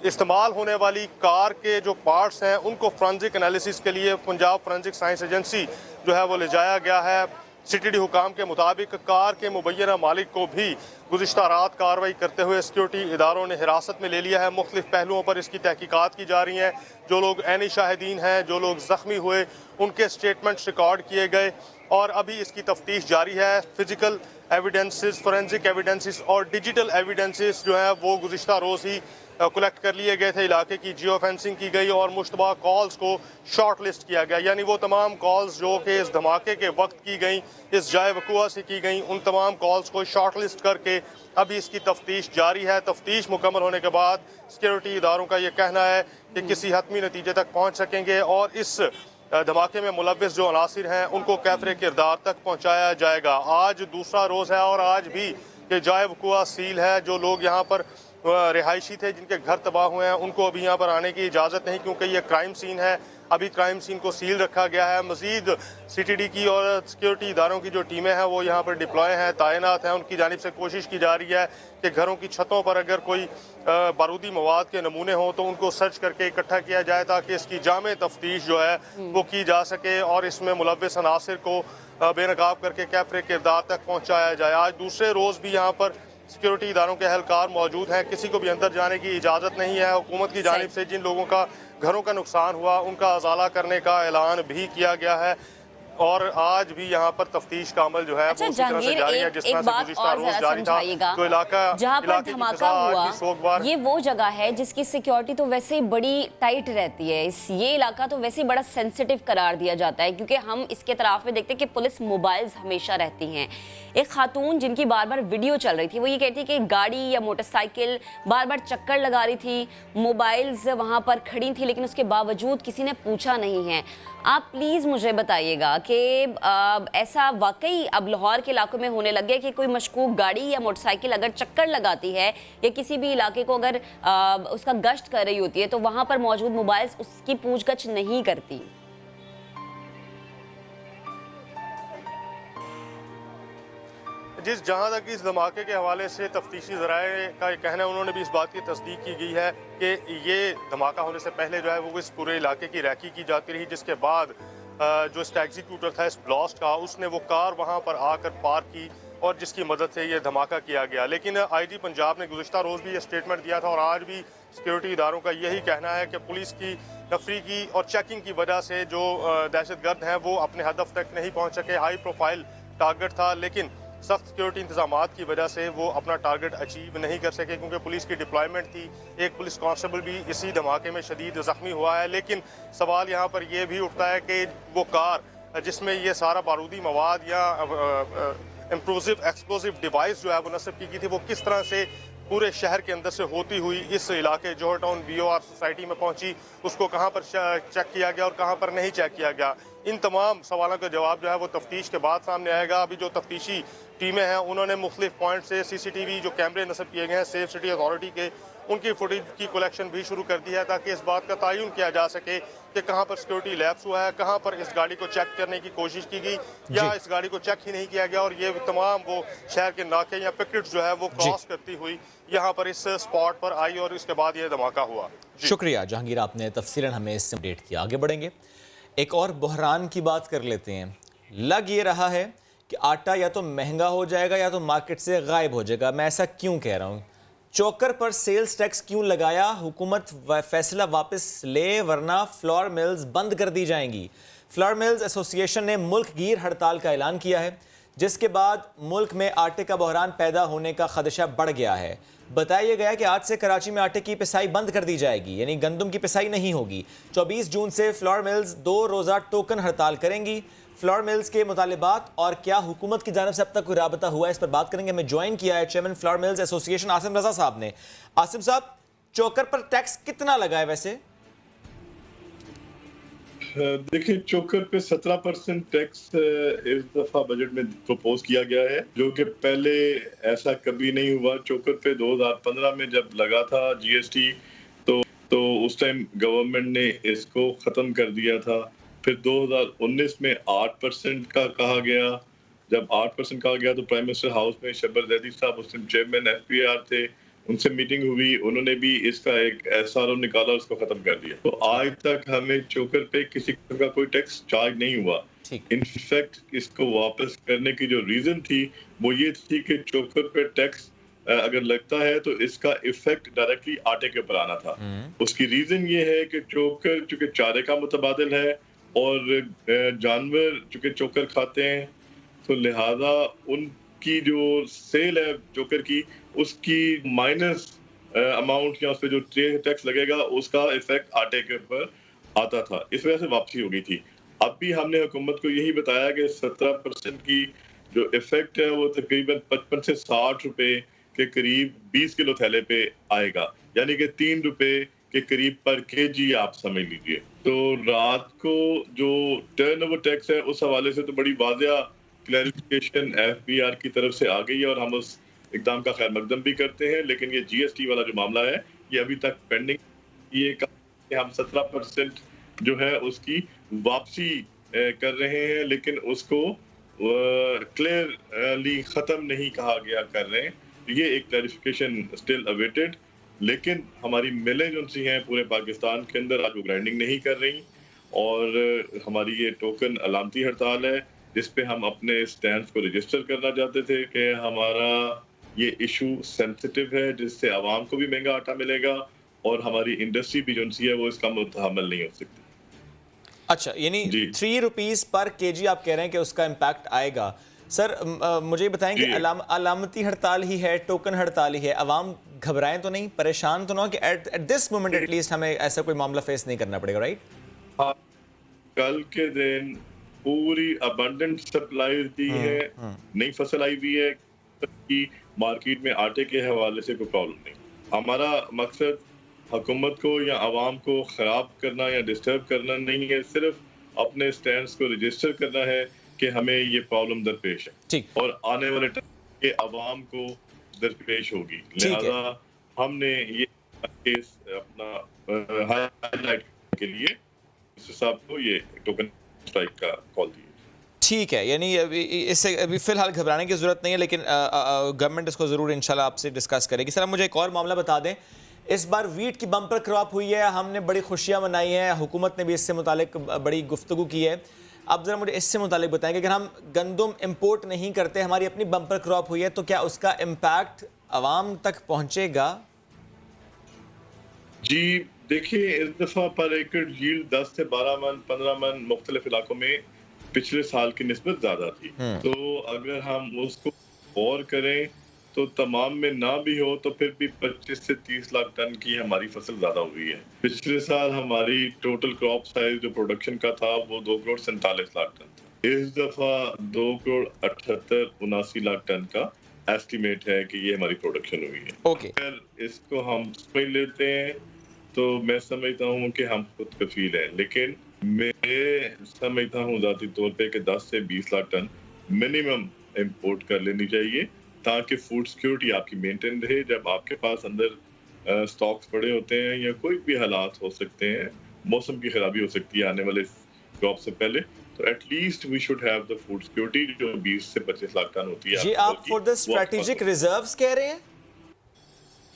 इस्तेमाल होने वाली कार के जो पार्ट्स हैं उनको फोरेंसिक एनालिसिस के लिए पंजाब फोरेंसिक साइंस एजेंसी जो है वो ले जाया गया है। CTD हुकाम के मुताबिक कार के मुबैना मालिक को भी गुज़िश्ता रात कार्रवाई करते हुए सिक्योरिटी इदारों ने हिरासत में ले लिया है। मुख्तलिफ पहलुओं पर इसकी तहकीकात की जा रही हैं। जो लोग ऐनी शाहिदीन हैं, जो लोग ज़ख्मी हुए, उनके स्टेटमेंट्स रिकॉर्ड किए गए और अभी इसकी तफ्तीश जारी है। फिजिकल एविडेंसेस, फोरेंसिक एविडेंसेस और डिजिटल एविडेंसेस जो हैं वो गुज़िश्ता रोज़ ही कलेक्ट कर लिए गए थे। इलाके की जियो फेंसिंग की गई और मुश्तबा कॉल्स को शॉर्ट लिस्ट किया गया, यानी वो तमाम कॉल्स जो कि इस धमाके के वक्त की गई, इस जाए वकुआ से की गई, उन तमाम कॉल्स को शॉर्ट लिस्ट करके अभी इसकी तफ्तीश जारी है। तफ्तीश मुकम्मल होने के बाद सिक्योरिटी इदारों का ये कहना है कि किसी हतमी नतीजे तक पहुँच सकेंगे और इस धमाके में मुलव्विस जो अनासिर हैं उनको कैफरे किरदार तक पहुँचाया जाएगा। आज दूसरा रोज़ है और आज भी ये जाए वकुआ सील है। जो लोग यहाँ पर रिहायशी थे जिनके घर तबाह हुए हैं उनको अभी यहाँ पर आने की इजाज़त नहीं, क्योंकि ये क्राइम सीन है। अभी क्राइम सीन को सील रखा गया है। मजीद CTD की और सिक्योरिटी इदारों की जो टीमें हैं वो यहाँ पर डिप्लॉय हैं, तैनात हैं। उनकी जानिब से कोशिश की जा रही है कि घरों की छतों पर अगर कोई बारूदी मवाद के नमूने हों तो उनको सर्च करके इकट्ठा किया जाए ताकि इसकी जामे तफ्तीश जो है वो की जा सके और इसमें मुलव्विस अनासिर को बेनकाब करके कैफरे किरदार तक पहुँचाया जाए। आज दूसरे रोज़ भी यहाँ पर सिक्योरिटी इदारों के एहलकार मौजूद हैं। किसी को भी अंदर जाने की इजाज़त नहीं है। हुकूमत की जानिब से जिन लोगों का घरों का नुकसान हुआ उनका अजाला करने का ऐलान भी किया गया है और आज भी यहाँ पर तफ्तीश का अमल जो है
अच्छा,
वो उसी तरह से जारी है जिस तरह से गुज़िश्ता रोज़ जारी था। तो
जहाँ पर धमाका हुआ ये वो जगह है जिसकी सिक्योरिटी तो वैसे ही बड़ी टाइट रहती है। ये इलाका तो वैसे ही बड़ा सेंसिटिव करार दिया जाता है क्योंकि हम इसके तरफ में देखते हैं कि पुलिस मोबाइल्स हमेशा रहती हैं। एक खातून जिनकी बार बार वीडियो चल रही थी वो ये कहती है कि गाड़ी या मोटरसाइकिल बार बार चक्कर लगा रही थी, मोबाइल्स वहाँ पर खड़ी थी लेकिन उसके बावजूद किसी ने पूछा नहीं है। आप प्लीज़ मुझे बताइएगा कि ऐसा वाकई अब लाहौर के इलाकों में होने लग गया कि कोई मशकूक गाड़ी या मोटरसाइकिल अगर चक्कर लगाती है या किसी भी इलाके को अगर उसका गश्त कर रही होती है तो वहाँ पर मौजूद मोबाइल्स उसकी पूछगछ नहीं करती।
जहाँ तक इस धमाके के हवाले से तफ्तीशी ज़राए का कहना है उन्होंने भी इस बात की तस्दीक की गई है कि ये धमाका होने से पहले जो है वो इस पूरे इलाके की रैकी की जाती रही, जिसके बाद जो इसका एग्जीक्यूटर था इस ब्लास्ट का उसने वो कार वहाँ पर आकर पार्क की और जिसकी मदद से ये धमाका किया गया। लेकिन IG पंजाब ने गुज़िश्ता रोज़ भी ये स्टेटमेंट दिया था और आज भी सिक्योरिटी इदारों का यही कहना है कि पुलिस की तफरीकी और चेकिंग की वजह से जो दहशतगर्द हैं वो अपने हदफ तक नहीं पहुँच सके। हाई प्रोफाइल टारगेट था लेकिन सख्त सिक्योरिटी इंतजामात की वजह से वो अपना टारगेट अचीव नहीं कर सके क्योंकि पुलिस की डिप्लॉयमेंट थी। एक पुलिस कांस्टेबल भी इसी धमाके में शदीद ज़ख्मी हुआ है। लेकिन सवाल यहाँ पर यह भी उठता है कि वो कार जिसमें ये सारा बारूदी मवाद या इम्प्लोसिव एक्सप्लोसिव डिवाइस जो है वो नस्ब की थी वो किस तरह से पूरे शहर के अंदर से होती हुई इस इलाके जोहर टाउन BOR सोसाइटी में पहुंची, उसको कहां पर चेक किया गया और कहां पर नहीं चेक किया गया। इन तमाम सवालों का जवाब जो है वो तफ्तीश के बाद सामने आएगा। अभी जो तफ्तीशी टीमें हैं उन्होंने मुख्तलिफ पॉइंट से CCTV जो कैमरे नस्ब किए गए हैं सेफ सिटी अथॉरिटी के उनकी फुटेज की कलेक्शन भी शुरू कर दी है ताकि इस बात का तयन किया जा सके कि कहां पर सिक्योरिटी लैप्स हुआ है, कहां पर इस गाड़ी को चेक करने की कोशिश की गई या इस गाड़ी को चेक ही नहीं किया गया और ये तमाम वो शहर के नाके या पिकेट्स जो है वो क्रॉस करती हुई यहाँ पर इस स्पॉट पर आई और इसके बाद ये धमाका हुआ।
शुक्रिया जहांगीर, आपने तफसीलन हमें इससे अपडेट किया। आगे बढ़ेंगे, एक और बहरान की बात कर लेते हैं। लग ये रहा है कि आटा या तो महंगा हो जाएगा या तो मार्केट से गायब हो जाएगा। मैं ऐसा क्यों कह रहा हूँ? चोकर पर सेल्स टैक्स क्यों लगाया? हुकूमत फैसला वापस ले वरना फ्लोर मिल्स बंद कर दी जाएंगी। फ्लोर मिल्स एसोसिएशन ने मुल्क गिर हड़ताल का ऐलान किया है जिसके बाद मुल्क में आटे का बहरान पैदा होने का खदशा बढ़ गया है। बताया गया कि आज से कराची में आटे की पिसाई बंद कर दी जाएगी, यानी गंदम की पिसाई नहीं होगी। 24 जून से फ्लोर मिल्स 2 रोज़ा टोकन हड़ताल करेंगी। फ्लोर मिल्स के मुतालिबात और क्या हुकूमत की जानिब से अब तक कोई राबता हुआ है, इस पर बात करेंगे। हमें ज्वाइन किया है chairman flour mills association Asim Raza साहब ने। आसिम साहब, चोकर पर टैक्स कितना लगा है वैसे?
देखिए, चोकर पे 17% टैक्स इस दफा बजट में प्रपोज किया गया है जो कि पहले ऐसा कभी नहीं हुआ। चोकर पे 2015 में जब लगा था GST तो उस टाइम गवर्नमेंट ने इसको खत्म कर दिया था। फिर 2019 में 8% का कहा गया। जब 8% कहा गया तो प्राइम मिनिस्टर हाउस में शब्बर जैदी साहब उस टाइम चेयरमैन FPR थे, उनसे मीटिंग हुई, उन्होंने भी इसका एक SRO निकाला, उसको खत्म कर दिया। तो आज तक हमें चोकर पे किसी का कोई टैक्स चार्ज नहीं हुआ। इनफैक्ट इसको वापस करने की जो रीजन थी वो ये थी कि चोकर पे टैक्स अगर लगता है तो इसका इफेक्ट डायरेक्टली आटे के ऊपर आना था। उसकी रीजन ये है कि चोकर चूंकि चारे का मुतबादिल है और जानवर चूंकि चोकर खाते हैं तो लिहाजा उनकी जो सेल है चोकर की उसकी माइनस अमाउंट या उस पर जो टैक्स लगेगा उसका इफेक्ट आटे के ऊपर आता था। इस वजह से वापसी हो गई थी। अब भी हमने हुकूमत को यही बताया कि 17% की जो इफेक्ट है वो तकरीबन 55 से 60 रुपए के करीब 20 किलो थैले पे आएगा, यानी कि 3 रुपए के करीब पर केजी आप समझ लीजिए। तो रात को जो टर्नओवर टैक्स है उस हवाले से तो बड़ी वाज़िया क्लैरिफिकेशन FBR की तरफ से आ गई है और हम उस इकदाम का खैर मकदम भी करते हैं, लेकिन ये GST वाला जो मामला है ये अभी तक पेंडिंग। ये हम 17% जो है उसकी वापसी कर रहे हैं, लेकिन उसको क्लियरली ख़त्म नहीं कहा गया कर रहे हैं। ये एक क्लैरिफिकेशन स्टिल अवेटेड, लेकिन हमारी मिलें जो सी हैं पूरे पाकिस्तान के अंदर आज वो ग्राइंडिंग नहीं कर रही और हमारी ये टोकन अलामती हड़ताल है जिस पे हम अपने स्टैंड को रजिस्टर करना चाहते थे कि हमारा ये इशू सेंसिटिव है जिससे आवाम को भी महंगा आटा मिलेगा और हमारी इंडस्ट्री भी जो सी है वो इसका मुतहम्मिल नहीं हो सकती।
अच्छा, यानी 3 रुपीज़ पर केजी आप कह रहे हैं कि उसका इम्पैक्ट आएगा। सर मुझे बताएं कि अलामती हड़ताल ही है, टोकन हड़ताल ही है, अवाम घबराएं तो नहीं, परेशान तो ना हो कि एट दिस मोमेंट एटलीस्ट हमें ऐसा कोई मामला फेस नहीं करना पड़ेगा, राइट?
हाँ, कल के दिन पूरी अबंडेंट सप्लाई दी है, नई फसल आई हुई है कि मार्केट में आटे के हवाले से कोई प्रॉब्लम नहीं। हमारा मकसद हुकूमत को या आवाम को ख़राब करना या डिस्टर्ब करना नहीं है, सिर्फ अपने स्टैंड्स को रजिस्टर करना है कि हमें ये प्रॉब्लम दरपेश है
ठीक।
और आने वाले टाइम के आवाम को दरपेश होगी, लिहाजा हमने ये केस अपना हाईलाइट के लिए साहब को ये टोकन स्ट्राइक का कॉल दिया।
ठीक है, यानी इससे अभी फ़िलहाल घबराने की ज़रूरत नहीं है, लेकिन गवर्नमेंट इसको ज़रूर इंशाल्लाह आपसे डिस्कस करेगी। सर मुझे एक और मामला बता दें, इस बार वीट की बम्पर क्रॉप हुई है, हमने बड़ी खुशियाँ मनाई हैं, हुकूमत ने भी इससे मुतालिक बड़ी गुफ्तगू की है। अब ज़रा मुझे इससे मुतालिक बताएं कि अगर हम गंदम इम्पोर्ट नहीं करते, हमारी अपनी बम्पर क्रॉप हुई है, तो क्या उसका इम्पैक्ट आवाम तक पहुँचेगा?
जी देखिए, इस दफ़ा पर एकड़ यील्ड 10 से 12 मन 15 मन मुख्तलिफ इलाकों में पिछले साल की निस्बत ज़्यादा थी। तो अगर हम उसको गौर करें तो तमाम में ना भी हो तो फिर भी 25 से 30 लाख टन की हमारी फसल ज़्यादा हुई है। पिछले साल हमारी टोटल क्रॉप साइज जो प्रोडक्शन का था वो 2 करोड़ 47 लाख टन था। इस दफ़ा 2 करोड़ 78 79 लाख टन का एस्टिमेट है कि ये हमारी प्रोडक्शन हुई है। अगर इसको हम समझ लेते हैं तो मैं समझता हूँ कि हम खुद कफील हैं, लेकिन मैं समझता हूँ ज़ाती तौर पे कि 10 से 20 लाख टन मिनिमम इंपोर्ट कर लेनी चाहिए ताकि फूड सिक्योरिटी आपकी मेंटेन रहे। जब आपके पास अंदर स्टॉक्स पड़े होते हैं या कोई भी हालात हो सकते हैं, मौसम की खराबी हो सकती है आने वाले क्रॉप से पहले, तो at least we should have the food security जो 20 से 25 लाख टन होती है।
जी आप फॉर द स्ट्रेटेजिक रिजर्व्स कह रहे हैं?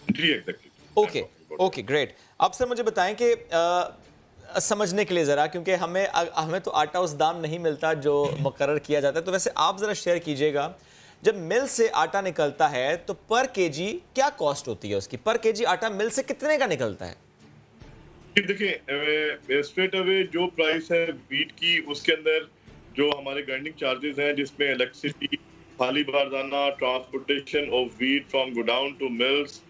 जी एग्जैक्टली।
Okay great. अब सर मुझे बताएं कि समझने के लिए ज़रा, क्योंकि हमें तो आटा उस दाम नहीं मिलता जो मुकर्रर किया जाता है, तो वैसे आप ज़रा शेयर कीजिएगा, जब मिल से आटा निकलता है तो पर केजी क्या कॉस्ट होती है उसकी? पर केजी आटा मिल से कितने का निकलता है?
देखिए स्ट्रेट अवे जो प्राइस है वीट की, उसके अंदर जो हमारे ग्राइंडिंग चार्जेस हैं जिसमें इलेक्ट्रिसिटी, खाली बारदाना, transportation of wheat from godown to mills,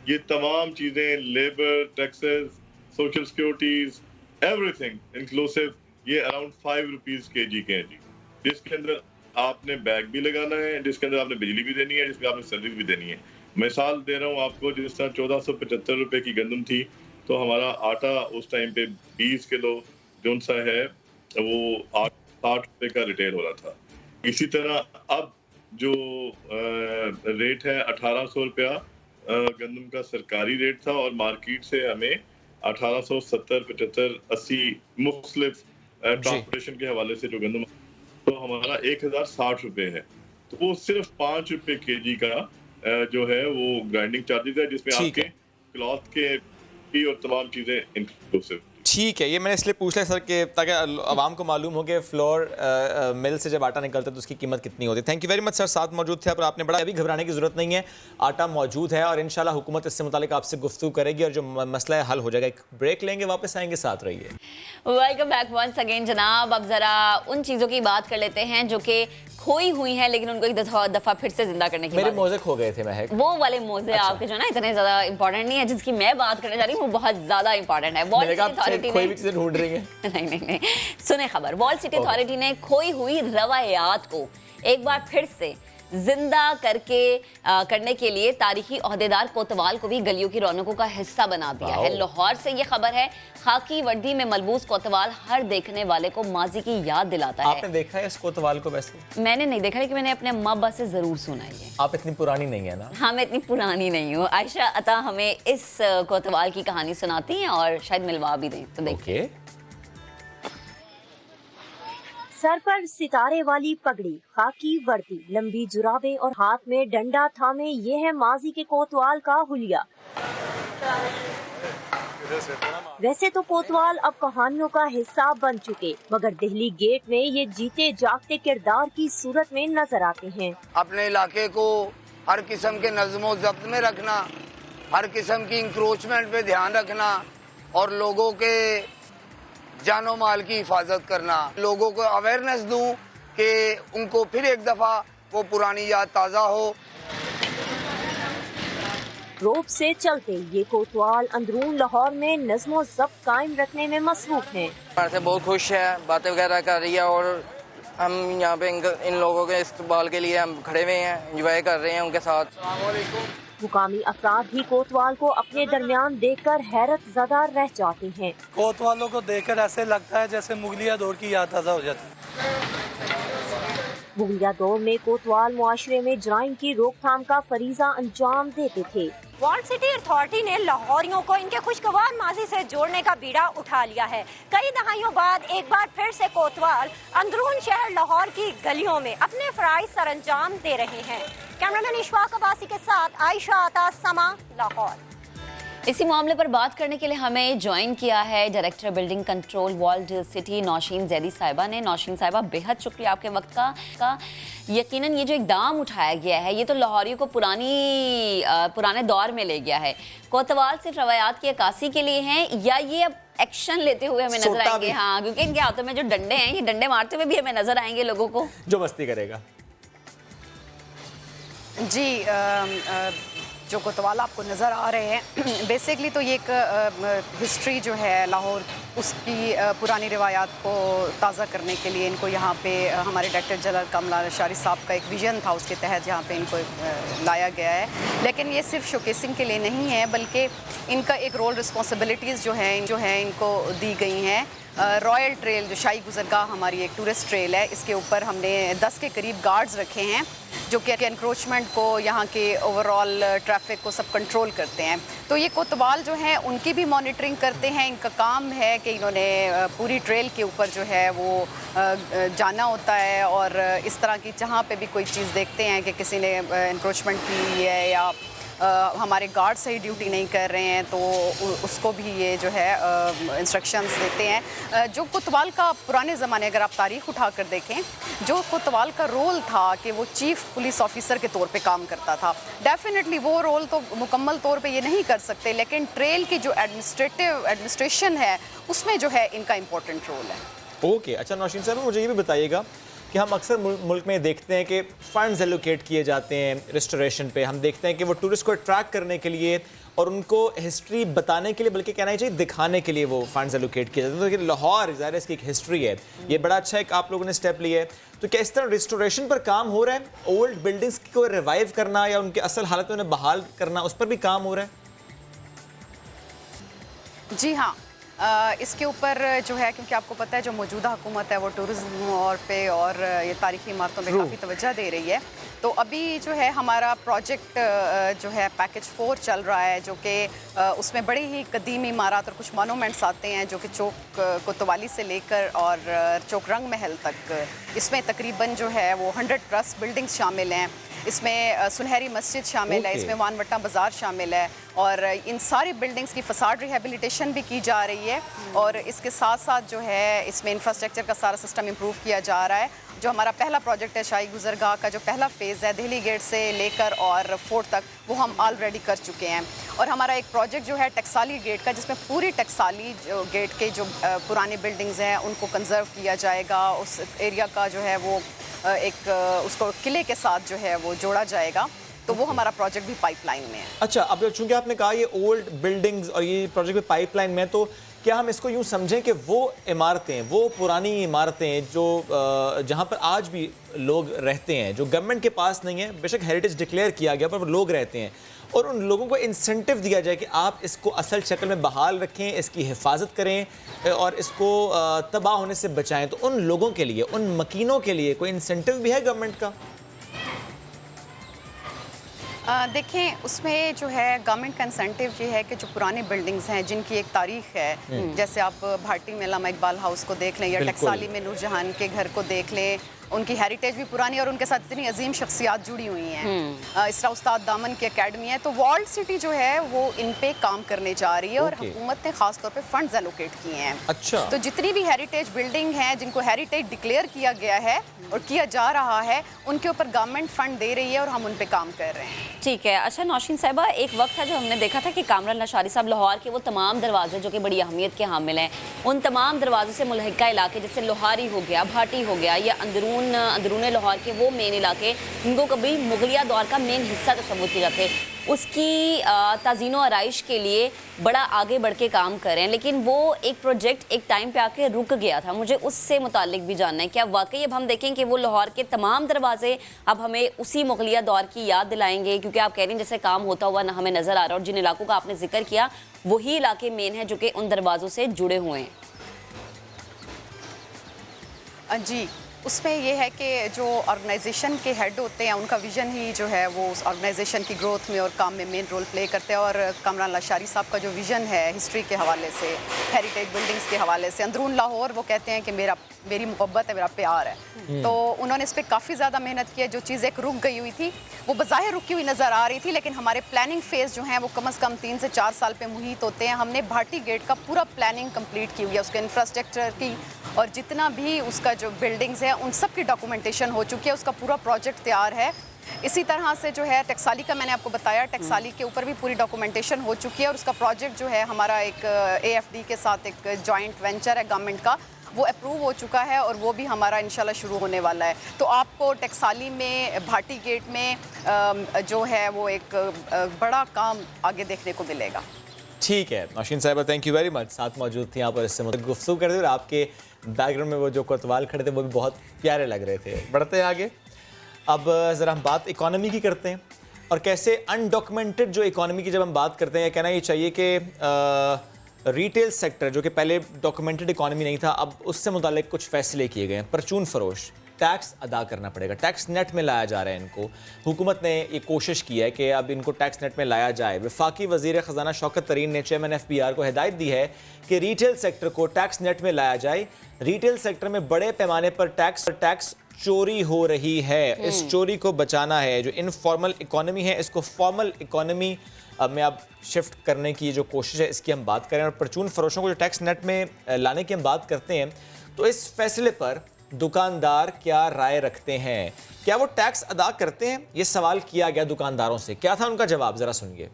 ये तमाम चीज़ें, labour, taxes, social securities, everything inclusive, ये अराउंड 5 रुपीज़ केजी के हैं जी, जिसके अंदर आपने बैग भी लगाना है, जिसके अंदर आपने बिजली भी देनी है, जिसमें आपने सर्विस भी देनी है। मिसाल दे रहा हूँ आपको, जिस तरह 1475 रुपए की गंदम थी तो हमारा आटा उस टाइम पे 20 किलो जो सा है वो 60 रुपए का रिटेल हो रहा था। इसी तरह अब जो रेट है 1800 रुपया गंदम का सरकारी रेट था और मार्केट से हमें 1870, 75, 80 मुख्तलिफ ट्रांसपोर्टेशन के हवाले से जो गंदम, तो हमारा 1060 रुपए है। तो वो सिर्फ 5 रुपए केजी का जो है वो ग्राइंडिंग चार्जेस है, जिसमें आपके क्लॉथ के भी और तमाम चीजें इंक्लूसिव।
ठीक है, ये मैंने इसलिए पूछ लिया सर कि ताकि आवाम को मालूम हो कि फ्लोर मिल से जब आटा निकलता है तो उसकी कीमत कितनी होती है। Thank you very much sir, साथ मौजूद थे, पर आपने बड़ा अभी घबराने की ज़रूरत नहीं है, आटा मौजूद है और इंशाल्लाह हुकूमत इससे मुतालिक आपसे गुफ्तगू करेगी और जो मसला है हल हो जाएगा। एक ब्रेक लेंगे, वापस आएंगे, साथ रहिए।
वेलकम बैक वंस अगेन जनाब। अब ज़रा उन चीज़ों की बात कर लेते हैं जो कि खोई हुई हैं, लेकिन उनको एक दफ़ा फिर से जिंदा करने की
मेरे मोज़े खो गए थे महक।
वो वाले मोज़े आपके जो ना इतने ज़्यादा इंपॉर्टेंट नहीं है, जिसकी मैं बात करने जा रही हूँ वो बहुत ज़्यादा इंपॉर्टेंट है। वॉल सिटी अथॉरिटी
कोई भी चीज़ें ढूंढ रही है।
नहीं सुने खबर, वॉल सिटी अथॉरिटी ने खोई हुई रवायात को एक बार फिर से जिंदा करने के लिए तारीखी ओहदेदार कोतवाल को भी गलियों की रौनकों का हिस्सा बना दिया है। लाहौर से ये खबर है। खाकी वर्दी में मलबूस कोतवाल हर देखने वाले को माजी की याद दिलाता है।
आपने देखा है इस कोतवाल को? वैसे
मैंने नहीं देखा, लेकिन मैंने अपने अम्मा अब्बा से जरूर सुना है।
आप इतनी पुरानी नहीं है ना?
हाँ, मैं इतनी पुरानी नहीं हूँ। आयशा अता हमें इस कोतवाल की कहानी सुनाती हैं और शायद मिलवा भी दें, तो देखिए।
सर पर सितारे वाली पगड़ी, खाकी वर्दी, लंबी जुराबें और हाथ में डंडा थामे, ये है माजी के कोतवाल का हुलिया। वैसे तो कोतवाल अब कहानियों का हिस्सा बन चुके, मगर दिल्ली गेट में ये जीते जागते किरदार की सूरत में नजर आते हैं।
अपने इलाके को हर किस्म के नज़्मो ज़ब्त में रखना, हर किस्म की इंक्रोचमेंट पे ध्यान रखना और लोगों के जानो माल की हिफाजत करना। लोगों को अवेयरनेस दूं कि उनको फिर एक दफ़ा वो पुरानी याद ताज़ा हो।
रोब से चलते ये कोतवाल अंदरून लाहौर में नज़्मो ज़ब्त कायम रखने में मसरूफ हैं।
से बहुत खुश है, बातें वगैरह कर रही है और हम यहाँ पे इन लोगों के इस्तकबाल के लिए हम खड़े हुए हैं, एंजॉय कर रहे हैं उनके साथ।
मुकामी अफराद भी कोतवाल को अपने दरमियान देखकर हैरत ज़दा रह जाते हैं।
कोतवालों को देखकर ऐसे लगता है जैसे मुगलिया दौर की याद ताज़ा हो जाती है।
मुगलिया दौर में कोतवाल मुआशरे में जराइम की रोकथाम का फरीजा अंजाम देते थे।
वॉल्ड सिटी अथॉरिटी ने लाहौरियों को इनके खुशगवार माजी से जोड़ने का बीड़ा उठा लिया है। कई दहाइयों बाद एक बार फिर से कोतवाल अंदरून शहर लाहौर की गलियों में अपने फराइज सरअंजाम दे रहे हैं। कैमरामैन इशफाक अब्बासी के साथ आयशा अता, समा, लाहौर।
इसी मामले पर बात करने के लिए हमें ज्वाइन किया है director building control walled city Nausheen Zaidi साहिबा ने। नौशीन साहिबा, बेहद शुक्रिया आपके वक्त का। यकीनन ये जो इकदाम उठाया गया है ये तो लाहौरियों को पुराने दौर में ले गया है। कोतवाल सिर्फ रवायात की अक्कासी के लिए हैं या ये अब एक्शन लेते हुए हमें नजर आएंगे? हाँ, क्योंकि इनके हाथों में जो डंडे हैं ये डंडे मारते हुए भी हमें नजर आएंगे लोगों को,
जो मस्ती करेगा।
जी, जो कोतवाल आपको नज़र आ रहे हैं बेसिकली तो ये एक हिस्ट्री जो है लाहौर उसकी पुरानी रिवायात को ताज़ा करने के लिए इनको यहाँ पे हमारे डायरेक्टर जनरल कमला शारी साहब का एक विजन था, उसके तहत यहाँ पे इनको लाया गया है। लेकिन ये सिर्फ शोकेसिंग के लिए नहीं है बल्कि इनका एक रोल रिस्पॉन्सिबिलिटीज़ जो है इनको दी गई हैं। रॉयल ट्रेल जो शाही गुजरगाह हमारी एक टूरिस्ट ट्रेल है, इसके ऊपर हमने 10 के करीब गार्ड्स रखे हैं जो कि एनक्रोचमेंट को, यहाँ के ओवरऑल ट्रैफिक को सब कंट्रोल करते हैं। तो ये कोतवाल जो हैं उनकी भी मॉनिटरिंग करते हैं। इनका काम है कि इन्होंने पूरी ट्रेल के ऊपर जो है वो जाना होता है और इस तरह की जहाँ पे भी कोई चीज़ देखते हैं कि किसी ने एनक्रोचमेंट की है या हमारे गार्ड सही ड्यूटी नहीं कर रहे हैं तो उसको भी ये जो है इंस्ट्रक्शंस देते हैं। जो कोतवाल का पुराने ज़माने अगर आप तारीख़ उठा कर देखें, जो कोतवाल का रोल था कि वो चीफ़ पुलिस ऑफिसर के तौर पे काम करता था। डेफिनेटली वो रोल तो मुकम्मल तौर पे ये नहीं कर सकते, लेकिन ट्रेल की जो एडमिनिस्ट्रेशन है उसमें जो है इनका इम्पोर्टेंट रोल है।
ओके, अच्छा नौशीन साहब, मुझे ये भी बताइएगा कि हम अक्सर मुल्क में देखते हैं कि फ़ंड्स एलोकेट किए जाते हैं रिस्टोरेशन पे। हम देखते हैं कि वो टूरिस्ट को अट्रैक्ट करने के लिए और उनको हिस्ट्री बताने के लिए, बल्कि कहना ही चाहिए दिखाने के लिए वो फंड्स एलोकेट किए जाते हैं। तो लाहौर ज़ाहिर इसकी एक हिस्ट्री है, ये बड़ा अच्छा है कि आप लोगों ने स्टेप लिया है। तो क्या इस तरह रिस्टोरेशन पर काम हो रहा है? ओल्ड बिल्डिंग्स को रिवाइव करना या उनके असल हालत में उन्हें बहाल करना, उस पर भी काम हो रहा है?
जी हाँ, इसके ऊपर जो है, क्योंकि आपको पता है जो मौजूदा हुकूमत है वो टूरिज़्म और ये तारीख़ी इमारतों में काफ़ी तवज्जो दे रही है। तो अभी जो है हमारा प्रोजेक्ट जो है पैकेज 4 चल रहा है, जो कि उसमें बड़ी ही कदीम इमारत और कुछ मोनूमेंट्स आते हैं जो कि चौक कोतवाली से लेकर और चौक रंग महल तक। इसमें तकरीबन जो है वो 100+ बिल्डिंग्स शामिल हैं। इसमें सुनहरी मस्जिद शामिल है, इसमें वानवट्टा बाज़ार शामिल है और इन सारी बिल्डिंग्स की फसाड रिहेबिलिटेशन भी की जा रही है और इसके साथ साथ जो है इसमें इंफ्रास्ट्रक्चर का सारा सिस्टम इम्प्रूव किया जा रहा है। जो हमारा पहला प्रोजेक्ट है शाही गुजरगाह का, जो पहला फेज़ है दिल्ली गेट से लेकर और फोर्ट तक, वो हम ऑलरेडी कर चुके हैं। और हमारा एक प्रोजेक्ट जो है टकसाली गेट का, जिसमें पूरी टकसाली जो गेट के जो पुरानी बिल्डिंग्स हैं उनको कंजर्व किया जाएगा। उस एरिया का जो है वो एक उसको किले के साथ जो है वो जोड़ा जाएगा। तो वो हमारा प्रोजेक्ट भी पाइपलाइन में है।
अच्छा, अब चूंकि आपने कहा ये ओल्ड बिल्डिंग्स और ये प्रोजेक्ट भी पाइपलाइन में, तो क्या हम इसको यूँ समझें कि वो इमारतें, वो पुरानी इमारतें जो जहाँ पर आज भी लोग रहते हैं, जो गवर्नमेंट के पास नहीं है, बेशक हेरिटेज डिक्लेयर किया गया पर वो लोग रहते हैं, और उन लोगों को इंसेंटिव दिया जाए कि आप इसको असल शक्ल में बहाल रखें, इसकी हिफाजत करें और इसको तबाह होने से बचाएं, तो उन लोगों के लिए, उन मकीनों के लिए कोई इंसेंटिव भी है गवर्नमेंट का?
देखें, उसमें जो है गवर्नमेंट का इंसेंटिव ये है कि जो पुरानी बिल्डिंग्स हैं जिनकी एक तारीख है, जैसे आप भाटी में अल्लामा इकबाल हाउस को देख लें या टकसाली में नूरजहान के घर को देख लें, उनकी हेरिटेज भी पुरानी और उनके साथ इतनी अजीम शख्सियात जुड़ी हुई हैं। इस तरह उस्ताद दामन की अकेडमी है, तो वर्ल्ड सिटी जो है वो इन पे काम करने जा रही है और हुकूमत ने खास तौर पे फंड्स एलोकेट किए हैं।
अच्छा।
तो जितनी भी हेरिटेज बिल्डिंग हैं जिनको हेरिटेज डिक्लेयर किया गया है और किया जा रहा है, उनके ऊपर गवर्नमेंट फंड दे रही है और हम उन पे काम कर रहे हैं।
ठीक है। अच्छा नौशीन साहिबा, एक वक्त था जो हमने देखा था कि कामरान लशारी साहब लाहौर के वो तमाम दरवाजे जो कि बड़ी अहमियत के हामिल हैं, उन तमाम दरवाज़ों से मुल्हिका इलाके जैसे लोहारी हो गया, भाटी हो गया, या अंदरून लाहौर के वो मेन इलाके जिनको कभी मुगलिया दौर का मेन हिस्सा तस्वुर किए जाते, उसकी ताज़ीनो आराइश के लिए बड़ा आगे बढ़ के काम करें, लेकिन वो एक प्रोजेक्ट एक टाइम पे आके रुक गया था। मुझे उससे मुतालिक भी जानना है, क्या वाकई अब हम देखें कि वो लाहौर के तमाम दरवाजे अब हमें उसी मुगलिया दौर की याद दिलाएंगे? क्योंकि आप कह रही हैं जैसे काम होता हुआ ना हमें नज़र आ रहा, और जिन इलाकों का आपने जिक्र किया वही इलाके मेन हैं जो कि उन दरवाज़ों से जुड़े हुए हैं।
जी, उसमें ये है कि जो ऑर्गेनाइजेशन के हेड होते हैं उनका विजन ही जो है वो उस ऑर्गेनाइजेशन की ग्रोथ में और काम में मेन रोल प्ले करते हैं। और कामरान लशारी साहब का जो विजन है हिस्ट्री के हवाले से, हेरिटेज बिल्डिंग्स के हवाले से, अंदरून लाहौर वो कहते हैं कि मेरी मोहब्बत है, मेरा प्यार है, तो उन्होंने इस पर काफ़ी ज़्यादा मेहनत की है। जो चीज़ एक रुक गई हुई थी वो बज़ाहिर रुकी हुई नज़र आ रही थी, लेकिन हमारे प्लानिंग फेज़ जो हैं वो कम से कम 3 से 4 साल पे मुहित होते हैं। हमने भाटी गेट का पूरा प्लानिंग कंप्लीट की हुई है, उसके इंफ्रास्ट्रक्चर की और जितना भी उसका जो बिल्डिंग्स है उन सब की डॉक्यूमेंटेशन हो चुकी है, उसका पूरा प्रोजेक्ट तैयार है। इसी तरह से जो है टकसाली का मैंने आपको बताया, टकसाली के ऊपर भी पूरी डॉक्यूमेंटेशन हो चुकी है और उसका प्रोजेक्ट जो है हमारा एक AFD के साथ एक जॉइंट वेंचर है गवर्नमेंट का, वो अप्रूव हो चुका है और वो भी हमारा इंशाल्लाह शुरू होने वाला है। तो आपको टकसाली में भाटी गेट में जो है वो एक बड़ा काम आगे देखने को मिलेगा।
ठीक है नौशीन साहिबा, थैंक यू वेरी मच, साथ मौजूद थी यहाँ पर इससे गुफ्तगू करते और आपके बैकग्राउंड में वो जो कोतवाल खड़े थे वो भी बहुत प्यारे लग रहे थे। बढ़ते हैं आगे, अब ज़रा हम बात इकॉनमी की करते हैं और कैसे अनडॉक्यूमेंटेड जो इकॉनमी की जब हम बात करते हैं, कहना ये चाहिए कि रिटेल सेक्टर जो कि पहले डॉक्यूमेंटेड इकॉनमी नहीं था, अब उससे मुतालिक कुछ फ़ैसले किए गए हैं। परचून फरोश टैक्स अदा करना पड़ेगा, टैक्स नेट में लाया जा रहा है इनको। हुकूमत ने ये कोशिश की है कि अब इनको टैक्स नेट में लाया जाए। वफाकी वज़ीर ख़जाना शौकत तरीन ने चेयरमैन FBR को हिदायत दी है कि रिटेल सेक्टर को टैक्स नेट में लाया जाए। रिटेल सेक्टर में बड़े पैमाने पर टैक्स चोरी हो रही है, इस चोरी को बचाना है। जो इनफॉर्मल इकॉनमी है इसको फॉर्मल इकॉनमी में अब शिफ्ट करने की जो कोशिश है इसकी हम बात करें। और परचून फरोशों को जो टैक्स नेट में लाने की हम बात करते हैं, तो इस फैसले पर दुकानदार क्या राय रखते हैं, क्या वो टैक्स अदा करते हैं? ये सवाल किया गया दुकानदारों से, क्या था उनका जवाब, जरा सुनिए।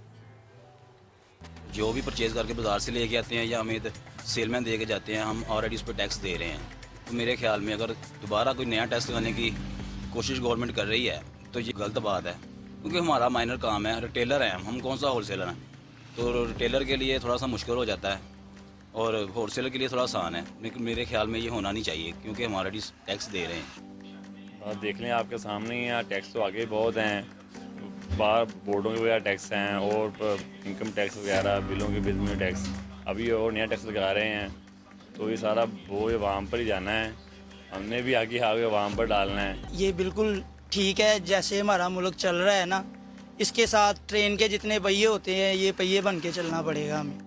जो भी परचेज करके बाजार से लेके आते हैं या हमें सेलमैन दे के जाते हैं, हम ऑलरेडी उस पर टैक्स दे रहे हैं। तो मेरे ख्याल में अगर दोबारा कोई नया टैक्स लगाने की कोशिश गवर्नमेंट कर रही है तो ये गलत बात है, क्योंकि हमारा माइनर काम है, रिटेलर हैं हम कौन सा होलसेलर हैं। तो रिटेलर के लिए थोड़ा सा मुश्किल हो जाता है और होलसेलर के लिए थोड़ा आसान है, लेकिन मेरे ख्याल में ये होना नहीं चाहिए क्योंकि हम ऑलरेडी टैक्स दे रहे हैं।
देख लें आपके सामने ही है, टैक्स तो आगे बहुत हैं, बाहर बोर्डों के वगैरह टैक्स हैं और इनकम टैक्स वगैरह, बिलों के बिल में टैक्स, अभी और नया टैक्स लगा रहे हैं। तो ये सारा बोझ अवाम पर ही जाना है, हमने भी आगे अवाम पर डालना है।
ये बिल्कुल ठीक है, जैसे हमारा मुल्क चल रहा है ना, इसके साथ ट्रेन के जितने पहिए होते हैं ये पहिए बन के चलना पड़ेगा हमें।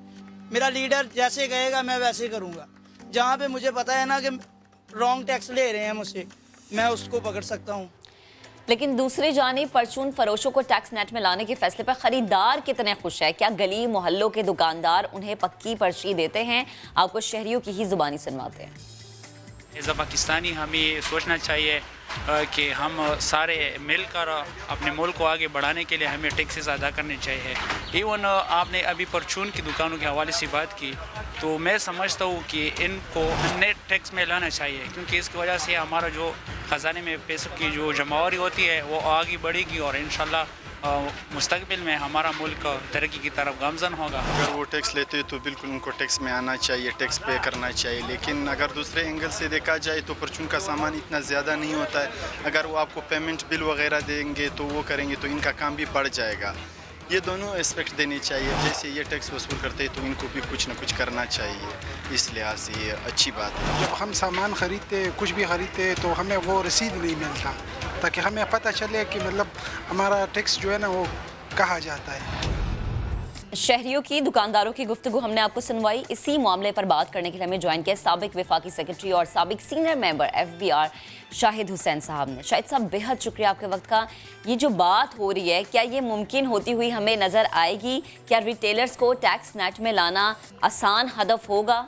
मेरा लीडर जैसे कहेगा मैं वैसे करूँगा। जहाँ पे मुझे पता है ना कि रॉन्ग टैक्स ले रहे हैं मुझसे, मैं उसको पकड़ सकता हूँ।
लेकिन दूसरी जानिब परचून फरोशों को टैक्स नेट में लाने के फैसले पर खरीदार कितने खुश है? क्या गली मोहल्लों के दुकानदार उन्हें पक्की पर्ची देते हैं? आपको शहरियों की ही जुबानी सुनवाते हैं।
एज अ पाकिस्तानी हमें सोचना चाहिए कि हम सारे मिलकर अपने मुल्क को आगे बढ़ाने के लिए हमें टैक्सेस अदा करने चाहिए। इवन आपने अभी परचून की दुकानों के हवाले से बात की, तो मैं समझता हूँ कि इनको नेट टैक्स में लाना चाहिए, क्योंकि इसकी वजह से हमारा जो ख़जाने में पैसों की जो जमावरी होती है वो आगे बढ़ेगी और इंशाल्लाह मुस्तकबिल में हमारा मुल्क तरक्की की तरफ गामजन होगा।
अगर वो टैक्स लेते हैं तो बिल्कुल उनको टैक्स में आना चाहिए, टैक्स पे करना चाहिए, लेकिन अगर दूसरे एंगल से देखा जाए तो परचून का सामान इतना ज़्यादा नहीं होता है। अगर वो आपको पेमेंट बिल वगैरह देंगे तो वो करेंगे तो इनका काम भी बढ़ जाएगा। ये दोनों एस्पेक्ट देने चाहिए। जैसे ये टैक्स वसूल करते हैं तो इनको भी कुछ ना कुछ करना चाहिए, इस लिहाज से ये अच्छी बात है।
जब हम सामान खरीदते, कुछ भी खरीदते तो हमें वो रसीद नहीं मिलता, ताकि हमें पता चले कि मतलब हमारा टैक्स जो है ना वो कहाँ जाता है।
शहरियों की, दुकानदारों की गुफ्तगू हमने आपको सुनवाई। इसी मामले पर बात करने के लिए हमें ज्वाइन किया साबिक वफाकी सेक्रेटरी और साबिक senior member FBR Shahid Hussain साहब ने। शाहिद साहब, बेहद शुक्रिया आपके वक्त का। ये जो बात हो रही है, क्या ये मुमकिन होती हुई हमें नज़र आएगी? क्या रिटेलर्स को टैक्स नेट में लाना आसान हदफ होगा?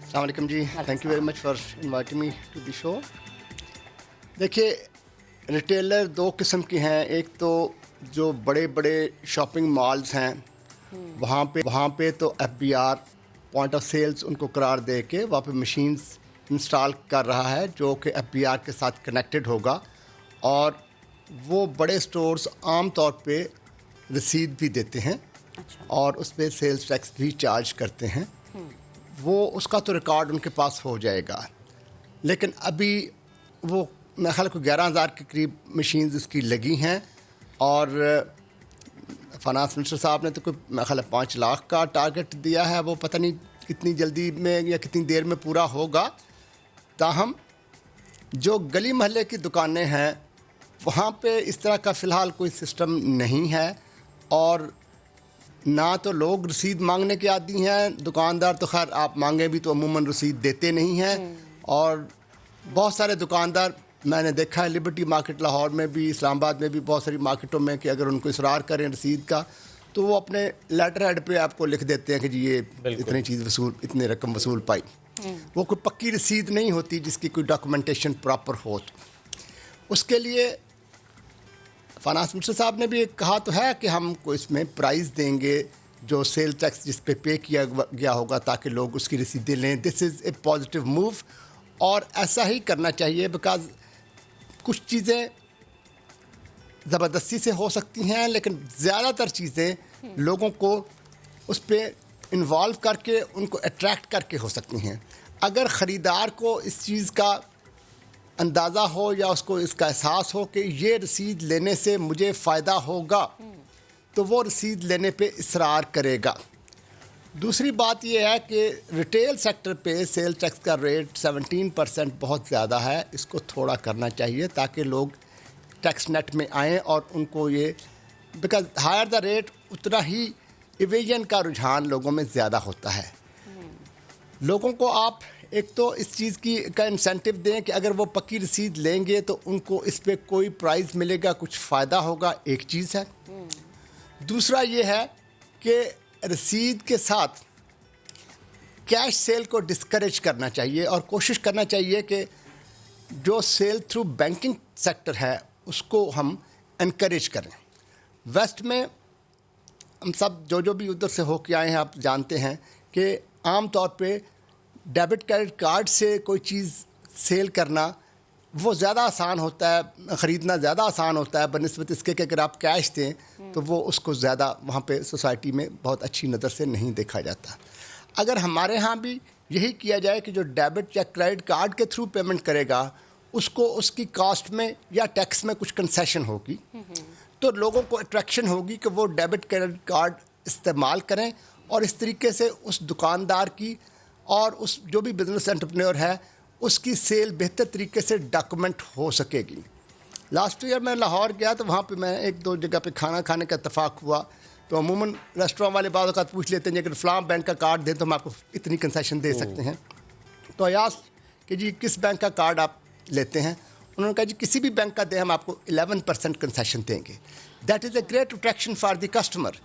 अस्सलाम वालेकुम जी, thank you very much for inviting me to the show. देखिए, रिटेलर दो किस्म के हैं। एक तो जो बड़े बड़े शॉपिंग मॉल्स हैं, वहाँ पे तो FBR पॉइंट ऑफ सेल्स उनको करार दे के वहाँ पे मशीन्स इंस्टॉल कर रहा है जो कि FBR के साथ कनेक्टेड होगा, और वो बड़े स्टोर्स आम तौर पे रसीद भी देते हैं और उस पर सेल्स टैक्स भी चार्ज करते हैं। वो उसका तो रिकॉर्ड उनके पास हो जाएगा। लेकिन अभी वो मेरे ख्याल को 11,000 के करीब मशीन्स इसकी लगी हैं, और फाइनेंस मिनिस्टर साहब ने तो कोई मेरे ख्याल 5 लाख का टारगेट दिया है। वो पता नहीं कितनी जल्दी में या कितनी देर में पूरा होगा। ताहम जो गली महल्ले की दुकानें हैं वहाँ पे इस तरह का फ़िलहाल कोई सिस्टम नहीं है, और ना तो लोग रसीद मांगने के आदी हैं। दुकानदार तो खैर आप मांगे भी तो अमूमन रसीद देते नहीं हैं, और बहुत सारे दुकानदार मैंने देखा है लिबर्टी मार्केट लाहौर में भी, इस्लामाबाद में भी, बहुत सारी मार्केटों में, कि अगर उनको इसरार करें रसीद का तो वो अपने लेटर हेड पे आपको लिख देते हैं कि जी ये इतनी चीज़ वसूल, इतनी रकम वसूल पाई। वो कोई पक्की रसीद नहीं होती जिसकी कोई डॉक्यूमेंटेशन प्रॉपर हो। तो उसके लिए फाइनेंस मिनिस्टर साहब ने भी कहा तो है कि हमको इसमें प्राइस देंगे जो सेल टैक्स जिस पे किया गया होगा, ताकि लोग उसकी रसीदें लें। This is a positive move, और ऐसा ही करना चाहिए, बिकॉज कुछ चीज़ें ज़बरदस्ती से हो सकती हैं, लेकिन ज़्यादातर चीज़ें लोगों को उस पर इन्वॉल्व करके, उनको अट्रैक्ट करके हो सकती हैं। अगर ख़रीदार को इस चीज़ का अंदाज़ा हो या उसको इसका एहसास हो कि ये रसीद लेने से मुझे फ़ायदा होगा, तो वो रसीद लेने पे इसरार करेगा। दूसरी बात ये है कि रिटेल सेक्टर पे सेल टैक्स का रेट 17% बहुत ज़्यादा है। इसको थोड़ा करना चाहिए ताकि लोग टैक्स नेट में आएँ, और उनको ये, बिकॉज हायर द रेट उतना ही इवेजन का रुझान लोगों में ज़्यादा होता है। लोगों को आप एक तो इस चीज़ का इंसेंटिव दें कि अगर वो पक्की रसीद लेंगे तो उनको इस पर कोई प्राइज़ मिलेगा, कुछ फ़ायदा होगा, एक चीज़ है। दूसरा ये है कि रसीद के साथ कैश सेल को डिस्करेज करना चाहिए, और कोशिश करना चाहिए कि जो सेल थ्रू बैंकिंग सेक्टर है उसको हम इनकरेज करें। वेस्ट में हम सब जो भी उधर से होके आए हैं, आप जानते हैं कि आम तौर पे डेबिट क्रेडिट कार्ड से कोई चीज़ सेल करना वो ज़्यादा आसान होता है, ख़रीदना ज़्यादा आसान होता है बनिस्बत इसके कि अगर आप कैश दें तो वो उसको ज़्यादा वहाँ पे सोसाइटी में बहुत अच्छी नज़र से नहीं देखा जाता। अगर हमारे यहाँ भी यही किया जाए कि जो डेबिट या क्रेडिट कार्ड के थ्रू पेमेंट करेगा उसको उसकी कॉस्ट में या टैक्स में कुछ कंसेशन होगी, तो लोगों को अट्रैक्शन होगी कि वो डेबिट क्रेडिट कार्ड इस्तेमाल करें, और इस तरीके से उस दुकानदार की और उस जो भी बिज़नेस एंटरप्रेन्योर है उसकी सेल बेहतर तरीके से डॉक्यूमेंट हो सकेगी। लास्ट ईयर मैं लाहौर गया तो वहाँ पे मैं 1-2 जगह पे खाना खाने का इत्तेफाक हुआ, तो अमूमन रेस्टोरेंट वाले बाद वक़्त पूछ लेते हैं अगर फ़लाँ बैंक का कार्ड दें तो हम आपको इतनी कंसेशन दे सकते हैं। तो आयास कि जी किस बैंक का कार्ड आप लेते हैं, उन्होंने कहा जी किसी भी बैंक का दें हम आपको 11% कंसेशन देंगे। That is a great attraction for the customer.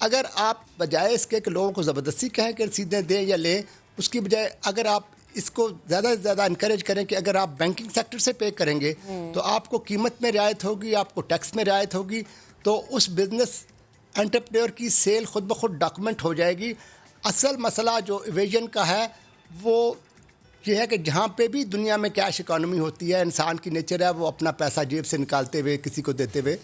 अगर आप बजाय इसके कि लोगों को ज़बरदस्ती कहें कि रसीदें दें या लें, उसकी बजाय अगर आप इसको ज़्यादा से ज़्यादा इनकरेज करें कि अगर आप बैंकिंग सेक्टर से पे करेंगे तो आपको कीमत में रियायत होगी, आपको टैक्स में रियायत होगी, तो उस बिज़नेस एंटरप्रेन्योर की सेल खुद ब खुद डॉक्यूमेंट हो जाएगी। असल मसला जो इवेजन का है वो ये है कि जहाँ पे भी दुनिया में कैश इकोनॉमी होती है, इंसान की नेचर है वो अपना पैसा जेब से निकालते हुए किसी को देते हुए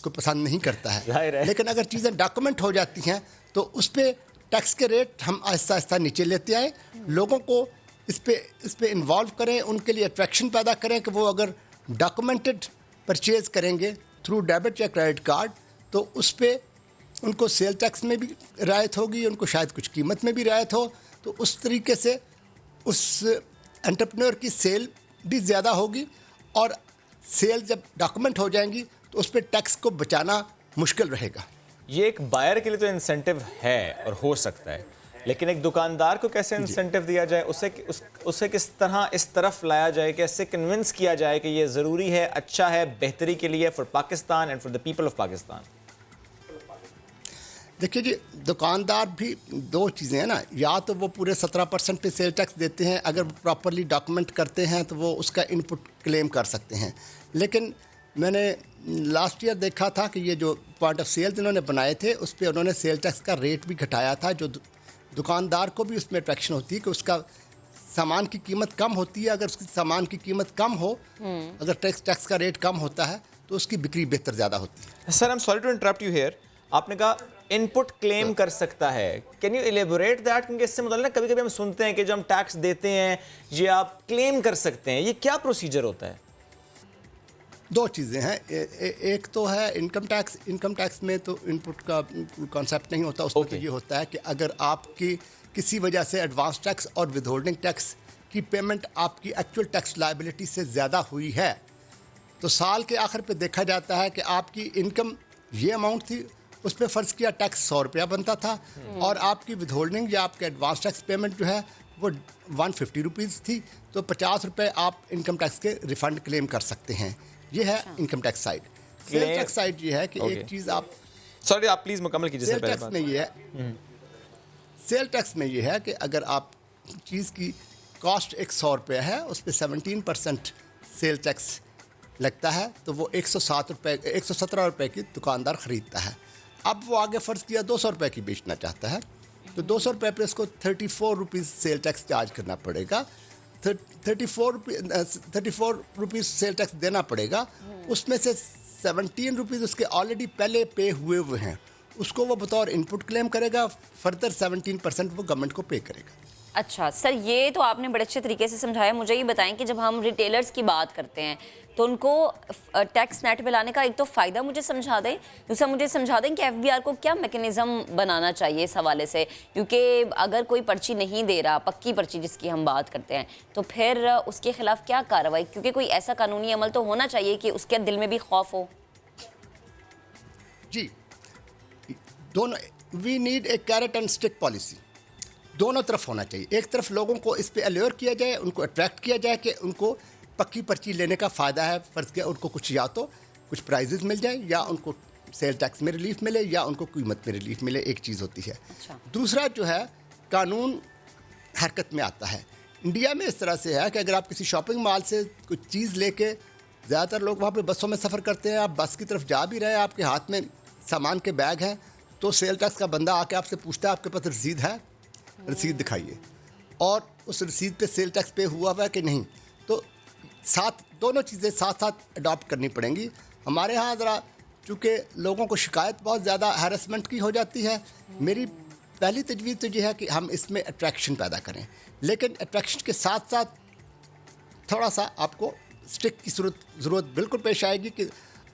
को पसंद नहीं करता है। लेकिन अगर चीज़ें डॉक्यूमेंट हो जाती हैं तो उस पर टैक्स के रेट हम आहिस्ता आहिस्ता नीचे लेते आए, लोगों को इस पे इन्वॉल्व करें, उनके लिए अट्रैक्शन पैदा करें कि वो अगर डॉक्यूमेंटेड परचेज करेंगे थ्रू डेबिट या क्रेडिट कार्ड तो उस पर उनको सेल टैक्स में भी रियायत होगी, उनको शायद कुछ कीमत में भी रियायत हो, तो उस तरीके से उस एंटरप्रेन्योर की सेल भी ज़्यादा होगी और सेल जब डॉक्यूमेंट हो जाएंगी तो उस पर टैक्स को बचाना मुश्किल रहेगा।
ये एक बायर के लिए तो इंसेंटिव है और हो सकता है, लेकिन एक दुकानदार को कैसे इंसेंटिव दिया जाए, उसे किस तरह इस तरफ लाया जाए, कैसे कन्विंस किया जाए कि ये ज़रूरी है, अच्छा है, बेहतरी के लिए for Pakistan and for the people of Pakistan.
देखिए जी, दुकानदार भी दो चीज़ें हैं ना, या तो वो पूरे 17% पे सेल टैक्स देते हैं, अगर प्रॉपरली डॉक्यूमेंट करते हैं तो वो उसका इनपुट क्लेम कर सकते हैं। लेकिन मैंने लास्ट ईयर देखा था कि ये जो पॉइंट ऑफ सेल इन्होंने बनाए थे उस पर उन्होंने सेल टैक्स का रेट भी घटाया था, जो दुकानदार को भी उसमें अट्रैक्शन होती है कि उसका सामान की कीमत कम होती है। अगर उसकी सामान की कीमत कम हो, अगर टैक्स का रेट कम होता है तो उसकी बिक्री बेहतर ज़्यादा होती है।
Sir, I am sorry to interrupt you here, आपने कहा इनपुट क्लेम कर सकता है, कैन यू इलेबोरेट दैट? क्योंकि इससे मतलब कभी कभी हम सुनते हैं कि जब हम टैक्स देते हैं ये आप क्लेम कर सकते हैं, ये क्या प्रोसीजर होता है?
दो चीज़ें हैं, एक तो है इनकम टैक्स में तो इनपुट का कॉन्सेप्ट नहीं होता, उसमें तो ये होता है कि अगर आपकी किसी वजह से एडवांस टैक्स और विदहोल्डिंग टैक्स की पेमेंट आपकी एक्चुअल टैक्स लायबिलिटी से ज़्यादा हुई है तो साल के आखिर पे देखा जाता है कि आपकी इनकम ये अमाउंट थी, उस पर फ़र्ज़ किया टैक्स 100 रुपया बनता था और आपकी विदहोल्डिंग या आपके एडवांस टैक्स पेमेंट जो है वो 150 रुपीज़ थी, तो 50 रुपये आप इनकम टैक्स के रिफ़ंड क्लेम कर सकते हैं। ये है income tax side. Sale tax side ये है कि एक चीज़ आप,
सॉरी आप प्लीज़ मुकम्मल कीजिए।
सेल टैक्स में ये है, सेल टैक्स में ये है कि अगर आप चीज़ की कॉस्ट 100 रुपये है, उस पर 17% सेल टैक्स लगता है, तो वो 117 रुपये की दुकानदार ख़रीदता है। अब वो आगे फ़र्ज़ किया 200 रुपये की बेचना चाहता है, तो 200 रुपये पर इसको 34 रुपीज़ सेल टैक्स चार्ज करना पड़ेगा, 34 रुपीज़ सेल टैक्स देना पड़ेगा। उसमें से 17 रुपीज़ उसके ऑलरेडी पहले पे हुए हैं, उसको वो बतौर इनपुट क्लेम करेगा, फर्दर 17% वो गवर्नमेंट को पे करेगा।
अच्छा सर, ये तो आपने बड़े अच्छे तरीके से समझाया। मुझे ये बताएं कि जब हम रिटेलर्स की बात करते हैं तो उनको टैक्स नेट पे लाने का एक तो फ़ायदा मुझे समझा दें, दूसरा मुझे समझा दें कि एफबीआर को क्या मैकेनिज़्म बनाना चाहिए इस हवाले से, क्योंकि अगर कोई पर्ची नहीं दे रहा, पक्की पर्ची जिसकी हम बात करते हैं, तो फिर उसके खिलाफ क्या कार्रवाई, क्योंकि कोई ऐसा कानूनी अमल तो होना चाहिए कि उसके दिल में भी खौफ हो।
जी, दोनों, we need a carrot and stick policy, दोनों तरफ होना चाहिए। एक तरफ लोगों को इस पे अल्योर किया जाए, उनको अट्रैक्ट किया जाए कि उनको पक्की पर्ची लेने का फ़ायदा है, फ़र्ज़ किया उनको कुछ या तो कुछ प्राइजेज़ मिल जाए या उनको सेल टैक्स में रिलीफ मिले या उनको कीमत में रिलीफ मिले, एक चीज़ होती है।
अच्छा।
दूसरा जो है कानून हरकत में आता है। इंडिया में इस तरह से है कि अगर आप किसी शॉपिंग मॉल से कुछ चीज़ लेके, ज़्यादातर लोग वहाँ पे बसों में सफ़र करते हैं, आप बस की तरफ जा भी रहे हैं, आपके हाथ में सामान के बैग हैं, तो सेल टैक्स का बंदा आके आपसे पूछता है आपके पास रसीद है, रसीद दिखाइए, और उस रसीद पे सेल टैक्स पे हुआ है कि नहीं। तो दोनों चीज़ें साथ साथ अडॉप्ट करनी पड़ेंगी। हमारे यहाँ ज़रा चूँकि लोगों को शिकायत बहुत ज़्यादा हैरेसमेंट की हो जाती है, मेरी पहली तजवीज़ तो ये है कि हम इसमें अट्रैक्शन पैदा करें, लेकिन अट्रैक्शन के साथ साथ थोड़ा सा आपको स्टिक की ज़रूरत बिल्कुल पेश आएगी कि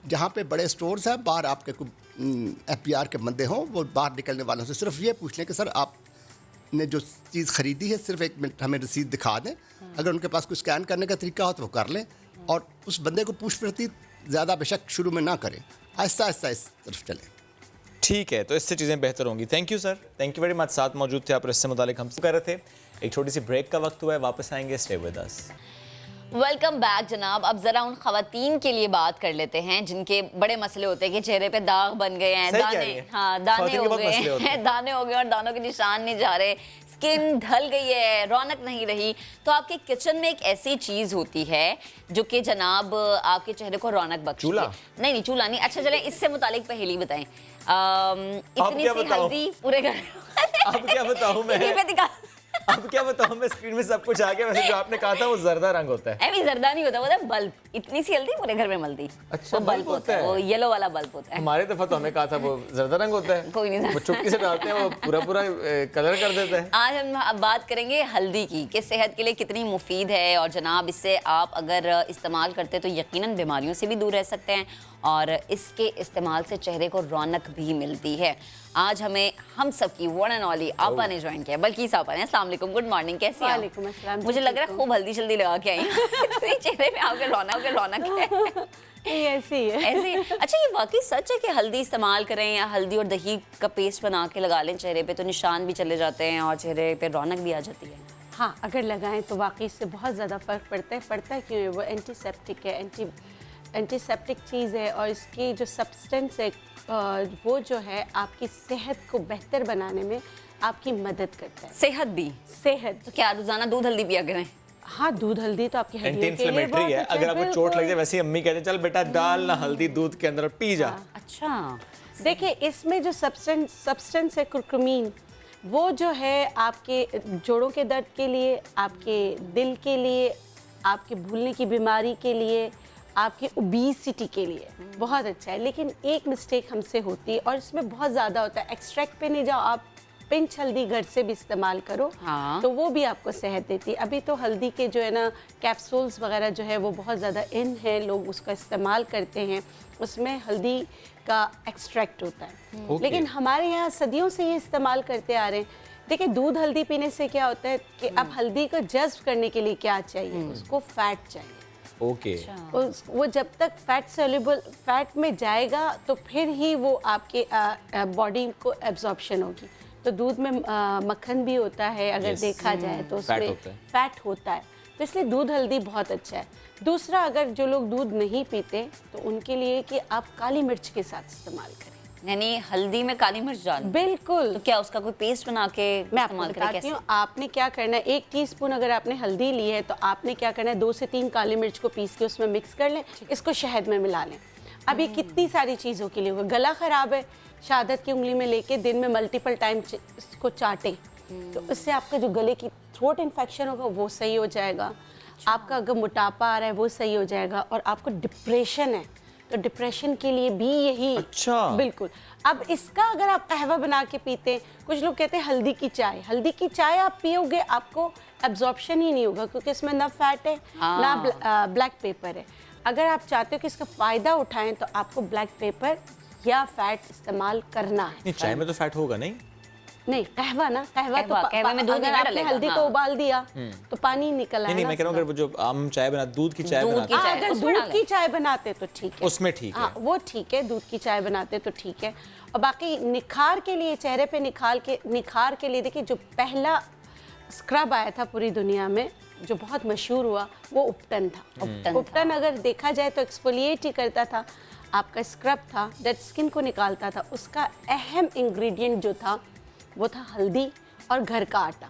जहाँ पे बड़े स्टोर्स हैं, बाहर आपके कोई एफबीआर के बंदे हों, वो बाहर निकलने वालों से सिर्फ ये पूछ लें कि सर आपने जो चीज़ ख़रीदी है सिर्फ 1 मिनट हमें रसीद दिखा दें। अगर उनके पास कोई स्कैन करने का तरीका हो तो वो कर लें, और उस बंदे को पूछ प्रति ज़्यादा बेशक शुरू में ना करें, आहिस्ता आहिस्ता इस तरफ चलें।
ठीक है, तो इससे चीज़ें बेहतर होंगी। Thank you sir, thank you very much. साथ मौजूद थे आप, इससे मुतालिक हमसे कर रहे थे। एक छोटी सी ब्रेक का वक्त हुआ है, वापस आएंगे, stay with us.
Welcome back जनाब। अब जरा उन खवातीन के लिए बात कर लेते हैं जिनके बड़े मसले होते हैं कि चेहरे पे दाग बन गए हैं, दाने, हाँ दाने हो गए हैं, दाने हो गए और दानों के निशान नहीं जा रहे, स्किन ढल गई है, रौनक नहीं रही। तो आपके किचन में एक ऐसी चीज होती है जो कि जनाब आपके चेहरे को रौनक बख्शती है। नहीं, चूल्हा नहीं। अच्छा चले इससे मुतालिक पहेली बताएं। इतनी सी हल्दी पूरे घर
अब क्या बताऊं मैं? अब क्या बताऊं, हमें स्क्रीन में सब कुछ आ गया। वैसे जो आपने कहा था वो जर्दा रंग होता है।
अभी जर्दा नहीं होता, वो होता है बल्ब। इतनी सी हल्दी पूरे घर में मलती।
अच्छा,
वो बल्ब होता है, वो येलो वाला बल्ब होता है।
हमारे दफा तो हमें कहा था वो जर्दा रंग होता है।
कोई नहीं,
वो चुटकी से डालते हैं, वो पूरा पूरा कलर कर देता है।
आज हम अब बात करेंगे हल्दी की, कि सेहत के लिए कितनी मुफीद है, और जनाब इससे आप अगर इस्तेमाल करते तो यकीनन बीमारियों से भी दूर रह सकते हैं, और इसके इस्तेमाल से चेहरे को रौनक भी मिलती है। आज हमें हम सब की वन एंड ओनली आपा ने ज्वाइन किया, बल्कि आपा ने। अस्सलाम वालेकुम, गुड मॉर्निंग, कैसी हैं?
वालेकुम अस्सलाम।
मुझे लग रहा है खूब हल्दी जल्दी लगा के आई हैं। चेहरे पे आपके रौनक है।
ऐसे ही है।
ऐसे। अच्छा, ये वाकई सच है कि हल्दी इस्तेमाल करें या हल्दी और दही का पेस्ट बना के लगा लें चेहरे पे तो निशान भी चले जाते हैं और चेहरे पे रौनक भी आ जाती है?
हाँ, अगर लगाएं तो वाकई इससे बहुत ज़्यादा फ़र्क पड़ता है। पड़ता है क्यों है? वो एंटीसेप्टिक है, एंटीसेप्टिक चीज़ है, और इसकी जो सब्सटेंस है वो जो है आपकी सेहत को बेहतर बनाने में आपकी मदद करता है।
सेहत तो क्या रोजाना दूध हल्दी पिया करें?
हाँ, दूध हल्दी तो आपकी
एंटी इन्फ्लेमेटरी है। अगर आपको चोट लग जाए, वैसे अम्मी कहते हैं चल बेटा डाल ना हल्दी दूध के अंदर पी जा।
अच्छा,
देखिए इसमें जो सब्सटेंस है कुरकुमीन, वो जो है आपके जोड़ों के दर्द के लिए, आपके दिल के लिए, आपके भूलने की बीमारी के लिए, आपकी ओबेसिटी के लिए बहुत अच्छा है। लेकिन एक मिस्टेक हमसे होती है और इसमें बहुत ज़्यादा होता है। एक्सट्रैक्ट पे नहीं जाओ, आप पिंच हल्दी घर से भी इस्तेमाल करो।
हाँ।
तो वो भी आपको सेहत देती है। अभी तो हल्दी के जो है ना कैप्सूल्स वगैरह जो है वो बहुत ज़्यादा इन है, लोग उसका इस्तेमाल करते हैं। उसमें हल्दी का एक्सट्रैक्ट होता है। लेकिन हमारे यहाँ सदियों से ये इस्तेमाल करते आ रहे हैं। देखिए, दूध हल्दी पीने से क्या होता है कि अब हल्दी को जज्ब करने के लिए क्या चाहिए, उसको फैट चाहिए।
ओके।
वो जब तक फैट सोल्यूबल फैट में जाएगा तो फिर ही वो आपके बॉडी को एब्जॉर्प्शन होगी। तो दूध में मक्खन भी होता है, अगर देखा जाए तो उसमें फैट होता है। तो इसलिए दूध हल्दी बहुत अच्छा है। दूसरा, अगर जो लोग दूध नहीं पीते तो उनके लिए कि आप काली मिर्च के साथ इस्तेमाल करें।
यानी हल्दी में काली मिर्च डाल?
बिल्कुल।
तो क्या उसका कोई पेस्ट बना के
मैं आपको बताती हूँ। आपने क्या करना है, 1 टीस्पून अगर आपने हल्दी ली है तो आपने क्या करना है, 2 से 3 काली मिर्च को पीस के उसमें मिक्स कर लें, इसको शहद में मिला लें। अब ये कितनी सारी चीज़ों के लिए होगा। गला ख़राब है, शहादत की उंगली में लेके दिन में मल्टीपल टाइम इसको चाटें, तो इससे आपका जो गले की थ्रोट इन्फेक्शन होगा वो सही हो जाएगा। आपका अगर मोटापा आ रहा है वो सही हो जाएगा। और आपको डिप्रेशन है तो डिप्रेशन के लिए भी यही।
अच्छा।
बिल्कुल। अब इसका अगर आप कहवा बना के पीते हैं, कुछ लोग कहते हैं हल्दी की चाय आप पियोगे आपको एब्जॉर्प्शन ही नहीं होगा, क्योंकि इसमें ना फैट है ना ब्लैक पेपर है। अगर आप चाहते हो कि इसका फ़ायदा उठाएं तो आपको ब्लैक पेपर या फैट इस्तेमाल करना है।
चाय में तो फैट होगा
नहीं, कहवा ना, कहवा तो
कहवे में दूध
अगर आपने हल्दी को उबाल दिया तो पानी निकल आया।
नहीं, मैं कह रहा हूँ अगर जो हम चाय बना दूध की चाय बनाते हैं,
अगर दूध की चाय बनाते तो ठीक है,
उसमें ठीक है।
वो ठीक है, दूध की चाय बनाते तो ठीक है। और बाकी निखार के लिए, चेहरे पे निखार के लिए देखिए, जो पहला स्क्रब आया था पूरी दुनिया में जो बहुत मशहूर हुआ वो उपटन था। उपटन अगर देखा जाए तो एक्सफोलिएट ही करता था, आपका स्क्रब था, डेड स्किन को निकालता था। उसका अहम इंग्रेडिएंट जो था वो था हल्दी और घर का आटा।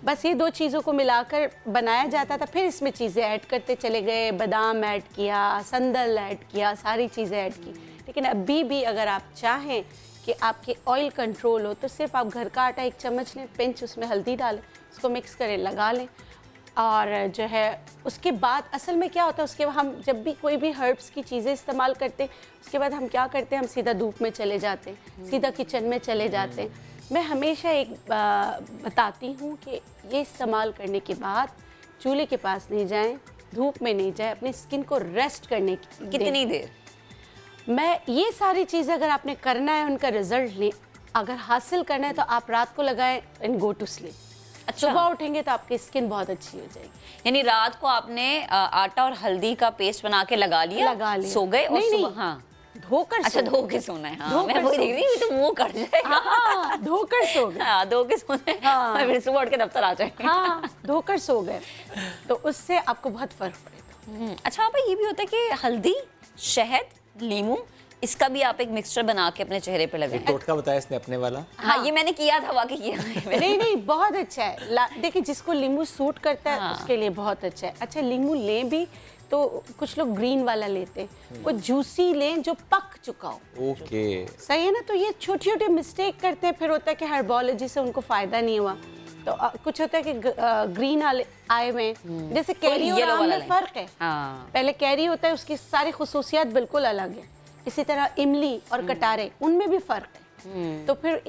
बस ये 2 चीज़ों को मिलाकर बनाया जाता था। फिर इसमें चीज़ें ऐड करते चले गए, बादाम ऐड किया, संदल ऐड किया, सारी चीज़ें ऐड की। लेकिन अभी भी अगर आप चाहें कि आपके ऑयल कंट्रोल हो तो सिर्फ आप घर का आटा 1 चम्मच लें, पिंच उसमें हल्दी डालें, उसको मिक्स करें, लगा लें। और जो है उसके बाद असल में क्या होता है, उसके बाद हम जब भी कोई भी हर्ब्स की चीज़ें इस्तेमाल करते हैं उसके बाद हम क्या करते हैं, हम सीधा धूप में चले जाते हैं, सीधा किचन में चले जाते हैं। मैं हमेशा एक बताती हूँ कि ये इस्तेमाल करने के बाद चूल्हे के पास नहीं जाएं, धूप में नहीं जाएं, अपनी स्किन को रेस्ट करने की
कितनी देर?
मैं ये सारी चीज़ें अगर आपने करना है, उनका रिजल्ट लें, अगर हासिल करना है तो आप रात को लगाएं एंड गो टू स्लीप।
अच्छा।
सुबह उठेंगे तो आपकी स्किन बहुत अच्छी हो जाएगी।
यानी रात को आपने आटा और हल्दी का पेस्ट बना के लगा लिया, सो गए और सुबह
धोकर।
अच्छा, धो के सोना है। हाँ, मैं वही देख रही हूँ, तो मुंह कट जाएगा।
हाँ, धोकर सो गए।
हाँ, धो के सोने। हाँ, फिर सुबह उठ के दफ्तर आ जाएंगे।
हाँ, धोकर सो गए तो उससे आपको बहुत फर्क पड़ेगा।
अच्छा, आप ये भी होता है कि हल्दी, शहद, नींबू, इसका भी आप एक मिक्सचर बना के अपने चेहरे पे लगाएं।
टोटका बताया इसने अपने वाला।
हाँ, ये मैंने किया था, वाकई किया।
नहीं, बहुत अच्छा है। देखिए, जिसको नींबू सूट करता है उसके लिए बहुत अच्छा है। अच्छा, नींबू लें भी तो कुछ लोग ग्रीन वाला लेते हैं, वो जूसी लें जो पक चुका हो।
ओके,
सही है ना। तो ये छोटी छोटी मिस्टेक करते हैं, फिर होता है कि हर्बोलॉजी से उनको फ़ायदा नहीं हुआ।
तो कुछ होता है कि ग्रीन आए में जैसे कैरी और आम में फ़र्क है। पहले कैरी होता है, उसकी सारी खुसूसियात बिल्कुल अलग है। इसी तरह इमली और कटारे, उनमें भी फ़र्क है। तो फिर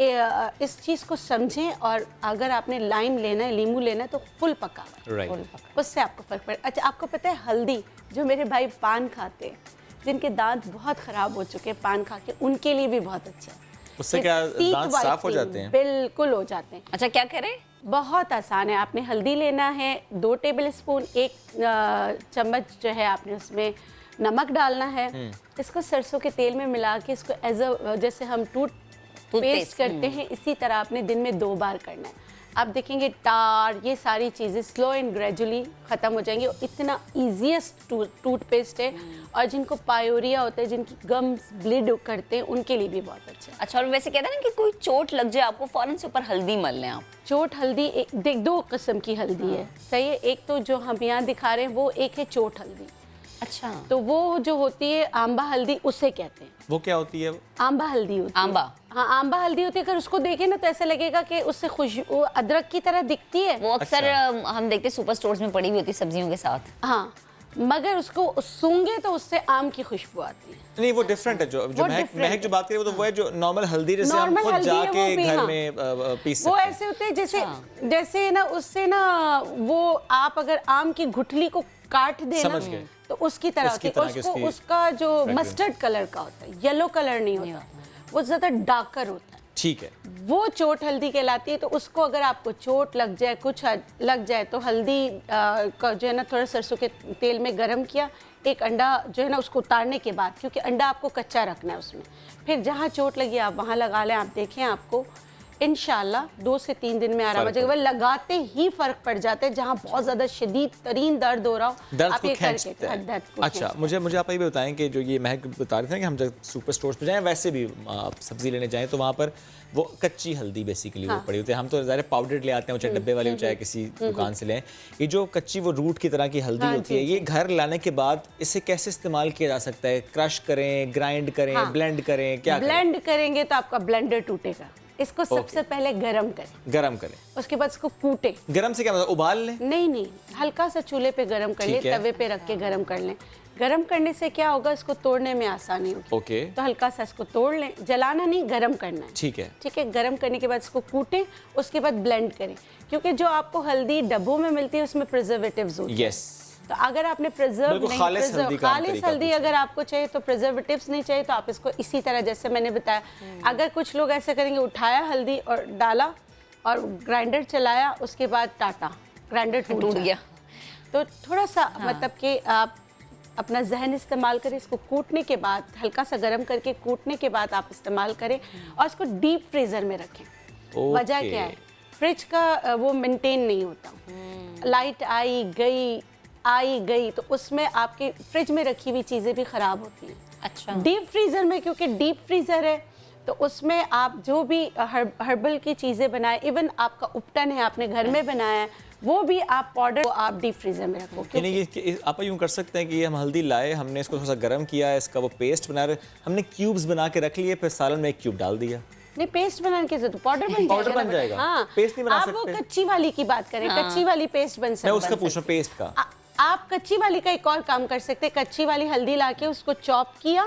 इस चीज़ को समझें, और अगर आपने लाइम लेना है, नींबू लेना है, तो फुल पका हुआ, उससे आपको फ़र्क पड़े। अच्छा, आपको पता है हल्दी, जो मेरे भाई पान खाते हैं, जिनके दांत बहुत ख़राब हो चुके हैं पान खा के, उनके लिए भी बहुत अच्छा है।
उससे क्या दांत साफ हो जाते हैं?
बिल्कुल हो जाते हैं।
अच्छा, क्या करें?
बहुत आसान है। आपने हल्दी लेना है 2 टेबल स्पून, 1 चम्मच जो है आपने उसमें नमक डालना है। इसको सरसों के तेल में मिला के इसको जैसे हम टूथपेस्ट करते हैं, इसी तरह आपने दिन में 2 बार करना है। आप देखेंगे टार, ये सारी चीज़ें स्लो एंड ग्रेजुअली ख़त्म हो जाएंगी। और इतना ईजीएस्ट टूथपेस्ट है, और जिनको पायोरिया होता है, जिनकी गम्स ब्लीड करते हैं, उनके लिए भी बहुत अच्छा है।
अच्छा, और वैसे कहते हैं ना कि कोई चोट लग जाए आपको, फ़ौरन से ऊपर हल्दी मल लें आप।
चोट हल्दी देख 2 किस्म की हल्दी है, सही है। एक तो जो हम यहाँ दिखा रहे हैं वो एक है चोट हल्दी।
अच्छा,
तो वो जो होती है आंबा हल्दी, उसे कहते हैं।
वो क्या होती है?
आंबा हल्दी होती है।
आंबा,
हाँ, आंबा हल्दी होती है। अगर उसको देखें ना तो ऐसा लगेगा कि उससे खुशबू अदरक की तरह दिखती है।
वो अक्सर हम देखते हैं सुपर स्टोर्स में पड़ी हुई होती है सब्जियों के साथ।
हाँ, मगर उसको सूंघे तो उससे आम की खुशबू आती है।
नहीं, वो डिफरेंट है। जो महक जो बात करें, वो तो वो है जो नॉर्मल हल्दी, जैसे हम खुद जाके घर में पीस सकते हैं।
वो ऐसे होते हैं जैसे ना, उससे ना वो आप अगर आम की गुठली को काट देना तो उसकी तरह की उसका जो मस्टर्ड कलर का होता है, येलो कलर नहीं होता, वो ज़्यादा डार्कर होता है।
ठीक है,
वो चोट हल्दी कहलाती है। तो उसको अगर आपको चोट लग जाए, कुछ लग जाए, तो हल्दी का जो है ना थोड़ा सरसों के तेल में गरम किया, 1 अंडा जो है ना उसको उतारने के बाद, क्योंकि अंडा आपको कच्चा रखना है उसमें, फिर जहाँ चोट लगी आप वहाँ लगा लें। आप देखें आपको इंशाल्लाह 2 से 3 दिन में आराम हो जाएगा। लगाते ही फ़र्क पड़ जाता है। जहाँ बहुत ज़्यादा शदीद तरीन दर्द हो रहा हो,
आप ये करके। अच्छा, मुझे आप ये भी बताएं कि जो ये महक बता रहे थे कि हम जब सुपर स्टोर्स पे जाएं, वैसे भी आप सब्जी लेने जाएं, तो वहाँ पर वो कच्ची हल्दी बेसिकली वो पड़ी होती है। हम तो ज़्यादा पाउडर ले आते हैं, चाहे डब्बे वाली हो चाहे किसी दुकान से लें। ये जो कच्ची वो रूट की तरह की हल्दी होती है, ये घर लाने के बाद इसे कैसे इस्तेमाल किया जा सकता है? क्रश करें, ग्राइंड करें, ब्लेंड करें, क्या
ब्लेंड करेंगे तो आपका ब्लेंडर टूटेगा। इसको सबसे पहले गरम करें, उसके बाद इसको कूटें।
गरम से क्या मतलब? उबाल लें?
नहीं, हल्का सा चूल्हे पे गरम कर लें, तवे पे रख के गरम कर लें। गरम करने से क्या होगा, इसको तोड़ने में आसानी होगी। तो हल्का सा इसको तोड़ लें, जलाना नहीं, गरम करना है।
ठीक है।
गरम करने के बाद इसको कूटें, उसके बाद ब्लेंड करें, क्योंकि जो आपको हल्दी डब्बों में मिलती है उसमें प्रिजर्वेटिव्स होते हैं। तो अगर आपने खालिस हल्दी अगर आपको चाहिए, तो प्रिजर्वेटिव्स नहीं चाहिए, तो आप इसको इसी तरह जैसे मैंने बताया। अगर कुछ लोग ऐसे करेंगे, उठाया हल्दी और डाला और ग्राइंडर चलाया, उसके बाद टाटा, ग्राइंडर टूट गया। तो थोड़ा सा मतलब कि आप अपना जहन इस्तेमाल करें। इसको कूटने के बाद, हल्का सा गर्म करके कूटने के बाद आप इस्तेमाल करें, और इसको डीप फ्रीज़र में रखें। वजह क्या है, फ्रिज का वो मेंटेन नहीं होता। लाइट आई गई तो उसमें आपके फ्रिज में रखी हुई चीज़ें भी ख़राब होती हैं।
अच्छा,
डीप फ्रीज़र में, क्योंकि डीप फ्रीज़र है तो उसमें आप जो भी हर्बल की चीज़ें बनाए, इवन आपका उपटन है आपने घर में बनाया है, वो भी आप पाउडर को आप डीप फ्रीज़र में रखो।
यानी आप यूँ कर सकते हैं कि हम हल्दी लाए, हमने इसको थोड़ा सा गर्म किया, इसका वो पेस्ट बना रहे, हमने क्यूब्स बना के रख लिए, फिर सालन में 1 क्यूब डाल दिया।
नहीं, पेस्ट बनाने की जरूरत, पाउडर बन जाएगा। हाँ,
पेस्ट नहीं बना सकते।
आप वो कच्ची वाली की बात करें, कच्ची वाली पेस्ट बन सकती है।
मैं उसका पूछ रहा हूं, पेस्ट का।
आप कच्ची वाली का एक और काम कर सकते हैं, कच्ची वाली हल्दी लाके उसको चॉप किया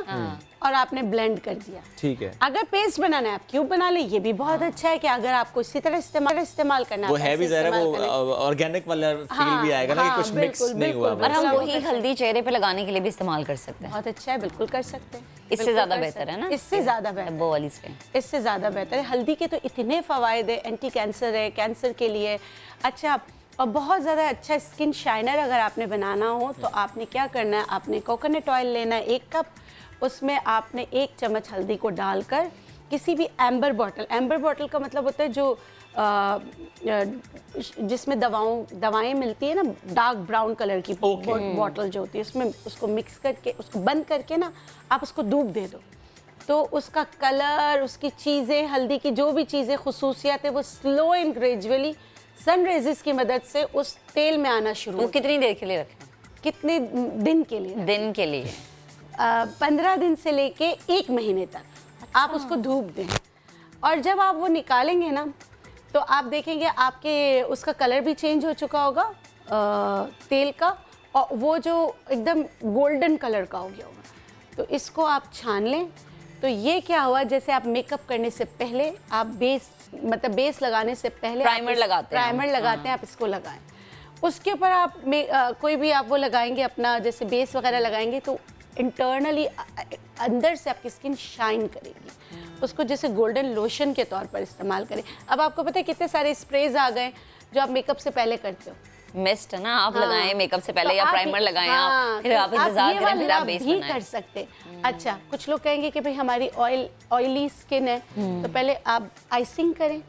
और आपने ब्लेंड कर दिया।
ठीक है।
अगर पेस्ट बनाना है आप क्यूब बना ले, ये भी बहुत अच्छा है कि अगर आपको इसी तरह इस्तेमाल करना है,
वो है भी ज़रा वो ऑर्गेनिक वाला फील भी आएगा ना, कि कुछ मिक्स नहीं हुआ।
और हम वही हल्दी चेहरे पे लगाने के लिए भी इस्तेमाल कर सकते हैं।
बहुत अच्छा है, बिल्कुल कर सकते हैं।
इससे ज़्यादा बेहतर है ना?
इससे ज़्यादा बेहतर,
वो वाली से
इससे ज़्यादा बेहतर है। हल्दी के तो इतने फ़वाइद है, एंटी कैंसर है, कैंसर के लिए अच्छा, और बहुत ज़्यादा अच्छा स्किन शाइनर अगर आपने बनाना हो तो आपने क्या करना है, आपने कोकोनट ऑयल लेना है 1 कप, उसमें आपने 1 चम्मच हल्दी को डालकर किसी भी एम्बर बॉटल का मतलब होता है जो जिसमें दवाएं मिलती है ना, डार्क ब्राउन कलर की बॉटल जो होती है, उसमें उसको मिक्स करके, उसको बंद करके ना आप उसको डूब दे दो, तो उसका कलर, उसकी चीज़ें, हल्दी की जो भी चीज़ें खुसूसियत है, वो स्लो एंड ग्रेजुअली सन रेजिस की मदद से उस तेल में आना शुरू।
वो कितनी देर के लिए रखें?
कितने दिन के लिए? 15 दिन से लेके 1 महीने तक। अच्छा। आप उसको धूप दें, और जब आप वो निकालेंगे ना तो आप देखेंगे आपके उसका कलर भी चेंज हो चुका होगा तेल का, और वो जो एकदम गोल्डन कलर का हो गया होगा। तो इसको आप छान लें। तो ये क्या हुआ, जैसे आप मेकअप करने से पहले आप बेस लगाने से पहले
प्राइमर लगाते हैं,
आप इसको लगाएं। उसके ऊपर आप कोई भी आप वो लगाएंगे अपना, जैसे बेस वगैरह लगाएंगे तो इंटरनली अंदर से आपकी स्किन शाइन करेगी। उसको जैसे गोल्डन लोशन के तौर पर इस्तेमाल करें। अब आपको पता है कितने सारे स्प्रेज आ गए जो आप मेकअप से पहले करते हो।
मिस्ट है ना, आप लगाएं मेकअप से पहले, या प्राइमर लगाएं आप, फिर आप इंतजार करें, फिर आप बेस बनाएं।
कर सकते। अच्छा, कुछ लोग कहेंगे कि भाई हमारी ऑयली स्किन है, तो पहले आप आइसिंग करें,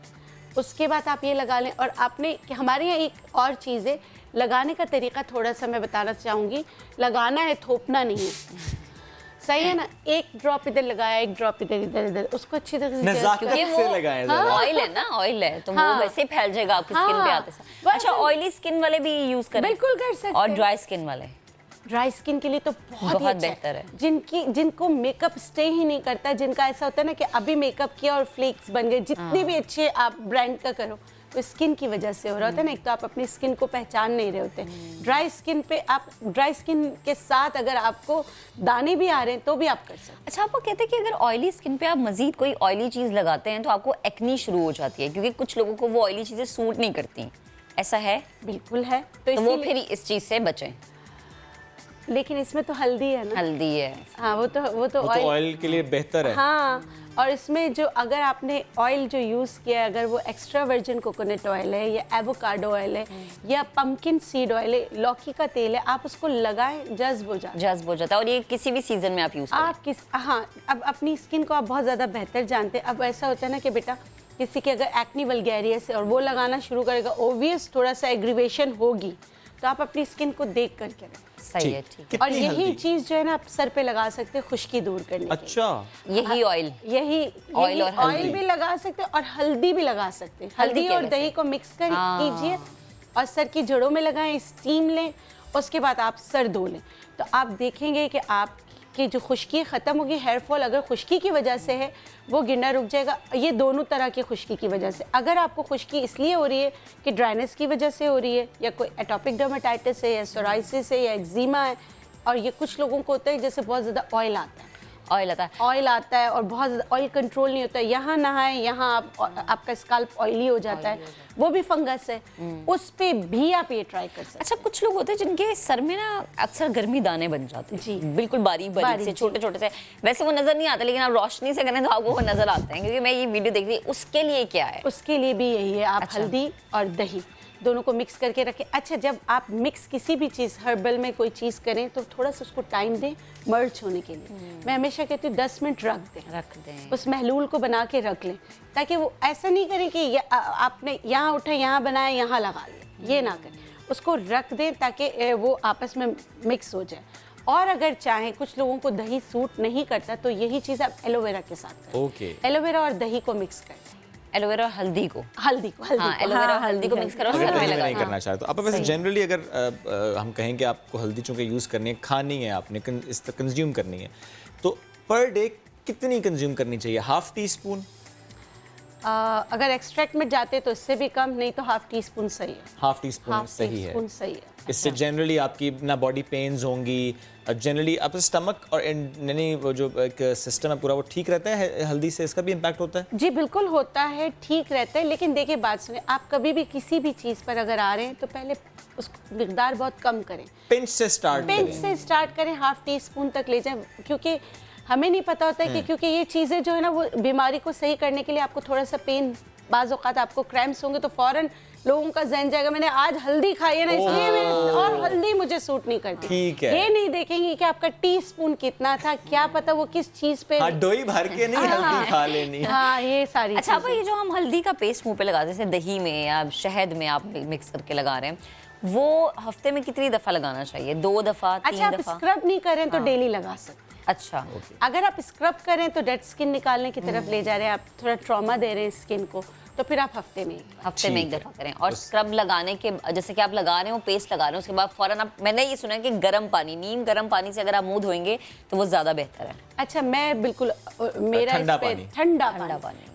उसके बाद आप ये लगा लें। और आपने हमारे यहाँ एक और चीज़ है, लगाने का तरीका थोड़ा सा मैं बताना चाहूँगी। लगाना है, थोपना नहीं है, सही है ना। एक ड्रॉप इधर लगाया, एक ड्रॉप इधर, उसको अच्छी तरह से
क्योंकि वो ऑयल है ना, ऑयल है तो वो वैसे फैल जाएगा आपकी स्किन पे आते साथ। अच्छा, ऑयली स्किन वाले भी यूज करें?
बिल्कुल कर सकते हैं।
और ड्राई स्किन वाले?
ड्राई स्किन के लिए तो बहुत
बेहतर है।
जिनको मेकअप स्टे ही नहीं करता, जिनका ऐसा होता है ना कि अभी मेकअप किया और फ्लेक्स बन गए, जितने भी अच्छे आप ब्रांड का करो तो स्किन की वजह से हो रहा होता है ना। एक तो आप अपनी स्किन को पहचान नहीं रहे होते। ड्राई स्किन पे आप, ड्राई स्किन के साथ अगर आपको दाने भी आ रहे हैं तो भी आप कर सकते हैं।
अच्छा, आपको कहते हैं कि अगर ऑयली स्किन पे आप मजीद कोई ऑयली चीज़ लगाते हैं तो आपको एक्नी शुरू हो जाती है, क्योंकि कुछ लोगों को वो ऑयली चीज़ें सूट नहीं करती, ऐसा है?
बिल्कुल है।
तो वो फिर इस चीज़ से बचें।
लेकिन इसमें तो हल्दी है ना।
हल्दी है,
हाँ, वो तो
ऑयल के लिए बेहतर है।
हाँ, और इसमें जो अगर आपने ऑयल जो यूज़ किया है, अगर वो एक्स्ट्रा वर्जिन कोकोनट ऑयल है या एवोकाडो ऑयल है या पम्पकिन सीड ऑयल है, लौकी का तेल है, आप उसको लगाएं, जज्ब हो जाता है।
और ये किसी भी सीजन में आप यूज़ करें।
हाँ, अब अपनी स्किन को आप बहुत ज़्यादा बेहतर जानते हैं। अब ऐसा होता है ना कि बेटा किसी के अगर एक्नी वल्गेरियस है और वो लगाना शुरू करेगा, ओब्वियस थोड़ा सा एग्रीवेशन होगी, तो आप अपनी स्किन को देख करके रखें।
सही है, ठीक है।
और यही चीज जो है ना आप सर पे लगा सकते हैं खुशकी दूर करने के लिए।
अच्छा,
यही ऑयल
ऑयल भी लगा सकते हैं और हल्दी भी लगा सकते हैं। हल्दी और दही को मिक्स कीजिए और सर की जड़ों में लगाएं, स्टीम लें, उसके बाद आप सर धो लें। तो आप देखेंगे कि आपकी जो खुश्की ख़त्म होगी। हेयर फॉल अगर खुश्की की वजह से है वो गिरना रुक जाएगा। ये दोनों तरह की खुश्की की वजह से। अगर आपको खुश्की इसलिए हो रही है कि ड्राइनेस की वजह से हो रही है, या कोई एटोपिक डर्मेटाइटिस है, या सोराइसिस है, या एक्जिमा है, और ये कुछ लोगों को होता है जैसे बहुत ज़्यादा ऑयल आता है, ऑयल आता है और बहुत ज़्यादा ऑयल कंट्रोल नहीं होता है, यहाँ नहाए यहाँ आपका स्काल्प ऑयली हो जाता है, वो भी फंगस है, उस पे भी आप ये ट्राई कर सकते हैं।
अच्छा, कुछ लोग होते हैं जिनके सर में ना अक्सर गर्मी दाने बन जाते हैं,
जी,
बिल्कुल बारीक से, छोटे से, वैसे वो नजर नहीं आते, लेकिन आप रोशनी से करें तो आपको वो नजर आते हैं। क्योंकि मैं ये वीडियो देख रही हूँ, उसके लिए क्या है?
उसके लिए भी यही है, आप हल्दी और दही दोनों को मिक्स करके रखें। अच्छा, जब आप मिक्स किसी भी चीज़ हर्बल में कोई चीज़ करें तो थोड़ा सा उसको टाइम दें मर्ज होने के लिए। मैं हमेशा कहती हूँ 10 मिनट रख दें, उस महलूल को बना के रख लें, ताकि वो ऐसा नहीं करें कि आपने यहाँ उठा यहाँ बनाया यहाँ लगा लिया, ये ना करें, उसको रख दें ताकि वो आपस में मिक्स हो जाए। और अगर चाहें, कुछ लोगों को दही सूट नहीं करता, तो यही चीज़ आप एलोवेरा के साथ करें। एलोवेरा और दही को मिक्स कर दें।
एलोवेरा और हल्दी को
एलोवेरा
हल्दी को मिक्स करो, सर में लगा।
नहीं करना चाहे तो आप वैसे जनरली अगर हम कहें कि आपको हल्दी चूँकि यूज़ करनी है, खानी है, आपने कंज्यूम करनी है, तो पर डे कितनी कंज्यूम करनी चाहिए? Half tea spoon?
अगर एक्सट्रैक्ट में जाते तो इससे भी कम, नहीं तो हाफ टी स्पून सही है।
हाफ टी स्पून सही है। इससे जनरली आपकी ना बॉडी पेन्स होंगी, जनरली आप स्टमक और यानी वो जो एक सिस्टम है पूरा वो ठीक रहता है हल्दी से? इसका भी इम्पैक्ट होता है?
जी बिल्कुल होता है, ठीक रहता है। लेकिन देखिए बात सुने, आप कभी भी किसी भी चीज़ पर अगर आ रहे हैं तो पहले उसको मिकदार बहुत कम करें,
पिंच से
स्टार्ट करें, हाफ टी स्पून तक ले जाएं, क्योंकि हमें नहीं पता होता है कि क्योंकि ये चीज़ें जो है ना वो बीमारी को सही करने के लिए आपको थोड़ा सा पेन, बाज़ औक़ात आपको क्रैम्प्स होंगे तो फ़ौरन लोगों का ज़हन जाएगा मैंने आज हल्दी खाई है ना इसलिए मैंने, और हल्दी मुझे सूट नहीं करती।
ठीक है,
ये नहीं देखेंगे कि आपका टीस्पून कितना था, क्या पता वो किस चीज़ पे।
हाँ, डोई भर के नहीं हल्दी खा लेनी।
हाँ, ये सारी।
अच्छा, अब ये जो हम हल्दी का पेस्ट मुंह पे लगाते हैं, जैसे दही में या शहद में आप मिक्स करके लगा रहे हैं, वो हफ्ते में कितनी दफ़ा लगाना चाहिए? 2 दफ़ा, 3 दफ़ा?
अच्छा, आप स्क्रब नहीं करें तो डेली लगा सकते हैं।
अच्छा,
अगर आप स्क्रब करें तो डेड स्किन निकालने की तरफ ले जा रहे हैं, आप थोड़ा ट्रॉमा दे रहे हैं स्किन को, तो फिर आप हफ्ते में एक
दफ़ा करें। और स्क्रब लगाने के जैसे कि आप लगा रहे हो, पेस्ट लगा रहे हो, उसके बाद फौरन आप, मैंने ये सुना है कि गर्म पानी, नीम गर्म पानी से अगर आप मुंह धोएंगे तो वो ज़्यादा बेहतर है।
अच्छा, मैं बिल्कुल मेरा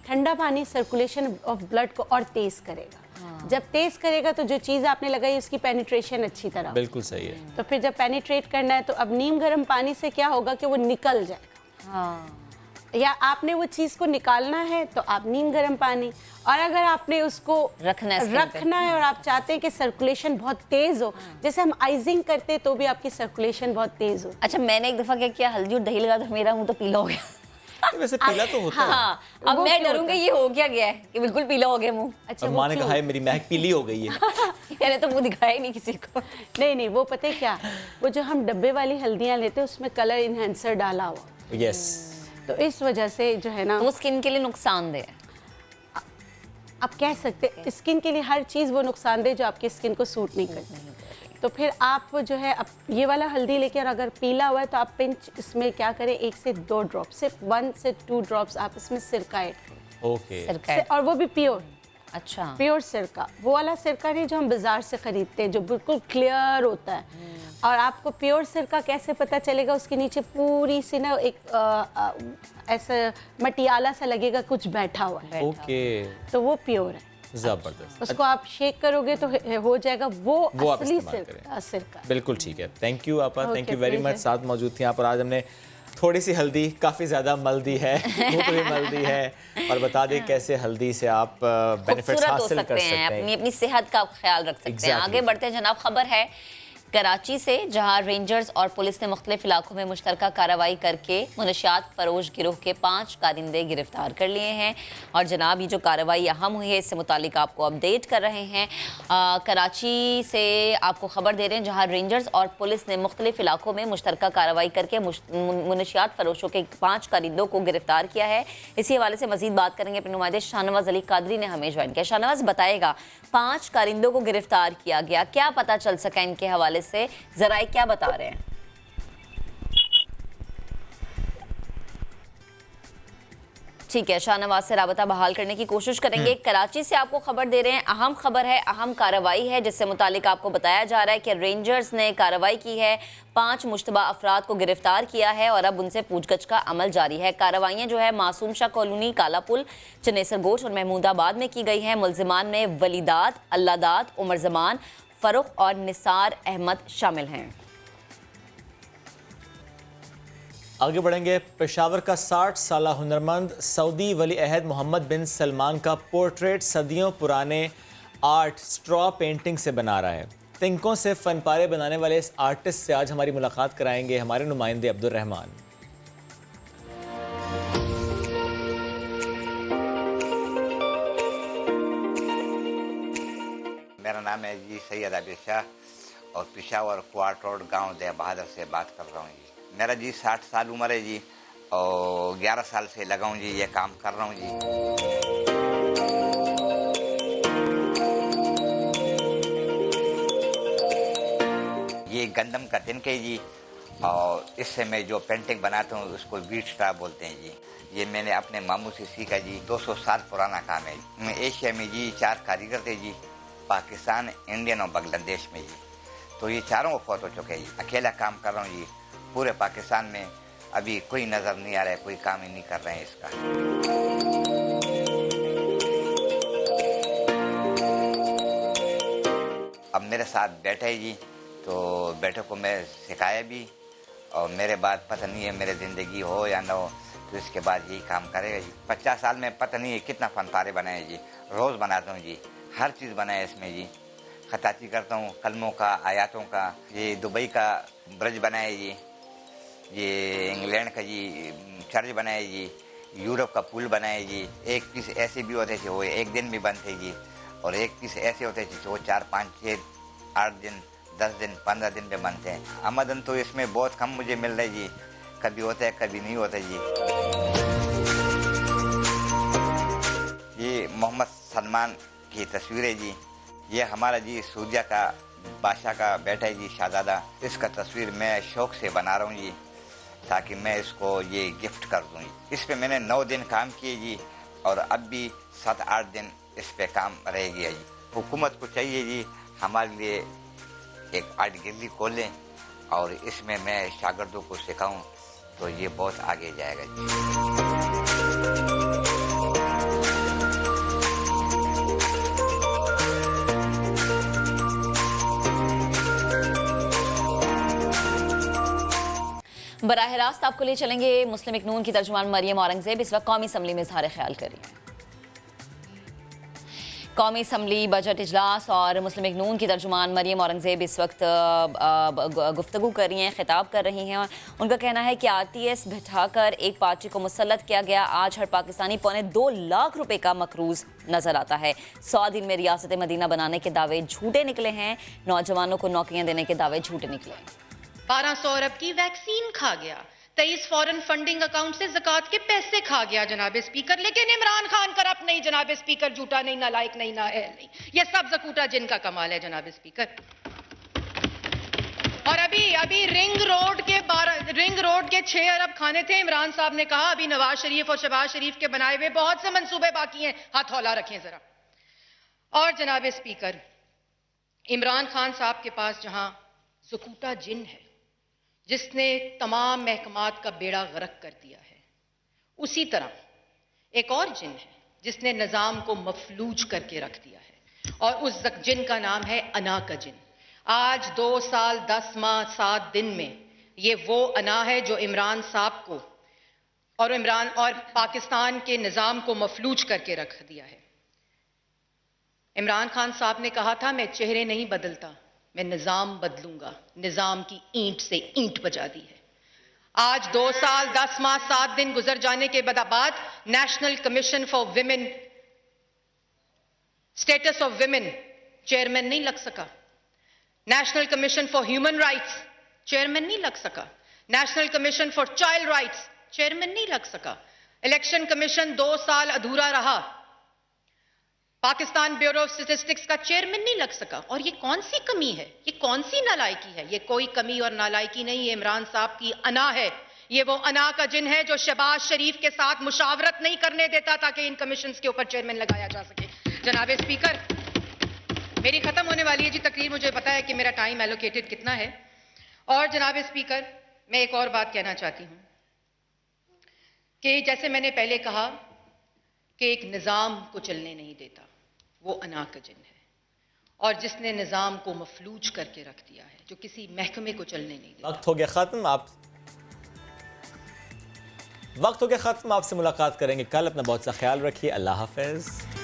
ठंडा पानी सर्कुलेशन ऑफ ब्लड को और तेज करेगा। जब तेज करेगा तो जो चीज़ आपने लगाई उसकी पेनिट्रेशन अच्छी तरह,
बिल्कुल सही है।
तो फिर जब पेनिट्रेट करना है तो अब नीम गर्म पानी से क्या होगा कि वो निकल जाएगा। या आपने वो चीज़ को निकालना है तो आप नीम गर्म पानी, और अगर आपने उसको रखना है और आप चाहते हैं कि सर्कुलेशन बहुत तेज हो, जैसे हम आइजिंग करते हैं तो भी आपकी सर्कुलेशन बहुत तेज हो।
अच्छा, मैंने एक दफ़ा क्या किया, हल्दी और दही लगा तो मेरा मुंह तो पीला हो गया।
वैसे पीला तो होता है।
हाँ, अब मैं डरूंगी ये हो क्या गया है कि बिल्कुल पीला हो गया मुंह।
अच्छा,
माँ ने कहा है मेरी महक पीली हो गई है।
मैंने तो मुंह दिखाया ही नहीं किसी को।
नहीं, वो पता है क्या, वो जो हम डब्बे वाली हल्दियाँ लेते हैं उसमें कलर इन्हेंसर डाला हुआ।
यस,
तो इस वजह से जो है ना
वो स्किन के लिए नुकसानदेह है।
आप कह सकते स्किन के लिए हर चीज़ वो नुकसानदेह जो आपकी स्किन को सूट नहीं करती। तो फिर आप जो है अब ये वाला हल्दी लेके, और अगर पीला हुआ है तो आप पिंच इसमें क्या करें, 1 से 2 ड्रॉप, सिर्फ 1 से 2 ड्रॉप्स आप इसमें सिरका ऐड करें।
ओके।
और वो भी प्योर।
अच्छा,
प्योर सिरका, वो वाला सिरका नहीं जो हम बाजार से खरीदते हैं, जो बिल्कुल क्लियर होता है। और आपको प्योर सिरका कैसे पता चलेगा, उसके नीचे पूरी सी ना एक ऐसा मटियाला सा लगेगा कुछ बैठा हुआ है।
ओके,
तो वो प्योर है।
जबरदस्त।
उसको आप शेक करोगे तो हो जाएगा वो असली सिरका।
बिल्कुल ठीक है। थैंक यू आपा, थैंक यू वेरी मच। साथ मौजूद थी यहाँ पर आज हमने थोड़ी सी हल्दी, काफ़ी ज़्यादा मल दी है, भी मल दी है, और बता दें कैसे हल्दी से आप बेनिफिट्स हासिल कर सकते हैं,
अपनी सेहत का ख्याल रख सकते हैं। आगे बढ़ते हैं जनाब, खबर है कराची से, जहां रेंजर्स और पुलिस ने मुख्तलिफ इलाकों में मुश्तरका कार्रवाई करके मुनशियात फरोश गिरोह के 5 कारिंदे गिरफ्तार कर लिए हैं। और जनाब ये जो कार्रवाई अहम हुई है, इससे मुतालिक आपको अपडेट कर रहे हैं। कराची से आपको खबर दे रहे हैं, जहां रेंजर्स और पुलिस ने मुख्तलिफ इलाकों में मुश्तरका कार्रवाई करके मुनशियात फरोशों के 5 कारिंदों को गिरफ्तार किया है। इसी हवाले से मजीद बात करेंगे अपने नुमाइंदे शाहनवाज अली कादरी ने हमें ज्वाइन किया। शाहनवाज बताएगा, 5 कारिंदों को गिरफ्तार किया गया, क्या पता चल सका इनके हवाले से, जरा क्या बता रहे हैं? ठीक है, शाहनवाज से राबता बहाल करने की कोशिश करेंगे। कराची से आपको खबर दे रहे हैं, अहम खबर है, अहम कार्रवाई है, जिससे मुतालिक आपको बताया जा रहा है कि रेंजर्स ने कार्रवाई की है, 5 मुश्तबा अफराद को गिरफ्तार किया है और अब उनसे पूछगछ का अमल जारी है। कार्रवाइयाँ जो है मासूम शाह कॉलोनी, काला पुल, चनेसर गोश और महमूदाबाद में की गई हैं। मुल्जिमान में वलीदाद, अल्लादाद, उमर जमान, फरुख और निसार अहमद शामिल हैं।
आगे बढ़ेंगे। पेशावर का 60 साला हुनरमंद सऊदी वली अहद मोहम्मद बिन सलमान का पोर्ट्रेट सदियों पुराने आर्ट स्ट्रॉ पेंटिंग से बना रहा है। तिनकों से फन पारे बनाने वाले इस आर्टिस्ट से आज हमारी मुलाकात कराएंगे हमारे नुमाइंदे अब्दुल रहमान।
मेरा नाम है जी सैयद आबिद शाह और पेशावर क्वार्ट रोड गांव दे बहादुर से बात कर रहा हूँ जी। मेरा जी 60 साल उम्र है जी और 11 साल से लगा हूँ जी, ये काम कर रहा हूँ जी। ये गंदम का तिनके है जी और इससे मैं जो पेंटिंग बनाता हूँ उसको बीट स्टार बोलते हैं जी। ये मैंने अपने मामू से सीखा जी, 200 साल पुराना काम है। मैं एशिया में जी 4 कारीगर थे जी, पाकिस्तान, इंडियन और बांग्लादेश में जी। तो ये चारों वफात हो चुके हैं जी। अकेला काम कर रहा हूँ जी। पूरे पाकिस्तान में अभी कोई नज़र नहीं आ रहा है, कोई काम ही नहीं कर रहे हैं इसका। अब मेरे साथ बैठे है जी, तो बेटे को मैं सिखाया भी और मेरे बाद पता नहीं है मेरे ज़िंदगी हो या ना हो, तो इसके बाद यही काम करेगा जी। 50 साल में पता नहीं है कितना फनपारे बनाए जी, रोज़ बनाता हूँ जी, हर चीज़ बनाए इसमें जी। खताती करता हूँ कलमों का, आयातों का। ये दुबई का ब्रिज बनाए जी, ये इंग्लैंड का जी चर्च बनाए जी, यूरोप का पुल बनाए जी। एक पीस ऐसे भी होते थे वो एक दिन भी बनते जी, और एक पीस ऐसे होते थे वो 4, 5, 6, 8 दिन, 10 दिन, 15 दिन में बनते हैं। आमदन तो इसमें बहुत कम मुझे मिल रही जी, कभी होता है कभी नहीं होता जी। ये मोहम्मद सलमान की तस्वीर है जी। ये हमारा जी सूदिया का बादशाह का बेटा है जी, शहजादा। इसका तस्वीर मैं शौक से बना रहा हूँ जी। ताकि मैं इसको ये गिफ्ट कर दूँ। इस पे मैंने 9 दिन काम किए जी, और अब भी 7-8 दिन इस पे काम रह गया जी। हुकूमत को चाहिए जी हमारे लिए एक आर्ट गैलरी खोलें और इसमें मैं शागिर्दों को सिखाऊं, तो ये बहुत आगे जाएगा जी।
बराह रास्त आपको ले चलेंगे मुस्लिम लीग नून की तर्जुमान मरियम औरंगजेब इस वक्त कौमी असम्बली में इज़हार ख्याल कर रही हैं। कौमी असम्बली बजट इजलास और मुस्लिम लीग नून की तर्जुमान मरियम औरंगजेब इस वक्त गुफ्तगू कर रही हैं, खिताब कर रही हैं। उनका कहना है कि RTS बिठाकर एक पार्टी को मुसल्लत किया गया। आज हर पाकिस्तानी 2.25 लाख रुपए का मकरूज नजर आता है। 100 दिन में रियासत मदीना बनाने के दावे झूठे निकले हैं। नौजवानों को नौकरियां देने के दावे झूठे निकले।
1200 अरब की वैक्सीन खा गया, 23 फॉरेन फंडिंग अकाउंट से ज़कात के पैसे खा गया जनाब स्पीकर। लेकिन इमरान खान करप्ट नहीं जनाब स्पीकर, झूठा नहीं, नालायक नहीं, नाअहल नहीं। ये सब ज़कूटा जिनका कमाल है जनाब स्पीकर। और अभी रिंग रोड के 6 अरब खाने थे। इमरान साहब ने कहा अभी नवाज शरीफ और शहबाज शरीफ के बनाए हुए बहुत से मंसूबे बाकी हैं, हाथ हौला रखें जरा। और जनाब स्पीकर, इमरान खान साहब के पास जहां ज़कूटा जिन है जिसने तमाम महकमात का बेड़ा गर्क कर दिया है, उसी तरह एक और जिन है जिसने निज़ाम को मफलूज करके रख दिया है, और उस जिन का नाम है अना का जिन। आज 2 साल 10 माह 7 दिन में ये वो अना है जो इमरान साहब को और पाकिस्तान के निज़ाम को मफलूज करके रख दिया है। इमरान खान साहब ने कहा था मैं चेहरे नहीं बदलता, मैं निज़ाम बदलूंगा। निज़ाम की ईंट से ईंट बजा दी है। आज 2 साल 10 माह 7 दिन गुजर जाने के बाद national commission for women, status of women chairman नहीं लग सका। National commission for human rights chairman नहीं लग सका। National commission for child rights chairman नहीं लग सका। इलेक्शन कमीशन 2 साल अधूरा रहा। पाकिस्तान ब्यूरो ऑफ स्टैटिस्टिक्स का चेयरमैन नहीं लग सका। और ये कौन सी कमी है, ये कौन सी नालायकी है? ये कोई कमी और नालायकी नहीं है, इमरान साहब की अना है। ये वो अना का जिन है जो शहबाज शरीफ के साथ मुशावरत नहीं करने देता ताकि इन कमीशंस के ऊपर चेयरमैन लगाया जा सके। जनाब स्पीकर, मेरी खत्म होने वाली है जी तकरीर, मुझे पता है कि मेरा टाइम एलोकेटेड कितना है। और जनाब स्पीकर, मैं एक और बात कहना चाहती हूं कि जैसे मैंने पहले कहा कि एक निज़ाम को चलने नहीं देता, वो अना का जिन है, और जिसने निज़ाम को मफलूज करके रख दिया है, जो किसी महकमे को चलने नहीं देता।
वक्त हो गया ख़त्म। आपसे मुलाकात करेंगे कल। अपना बहुत सा ख्याल रखिए। अल्लाह हाफ़िज़।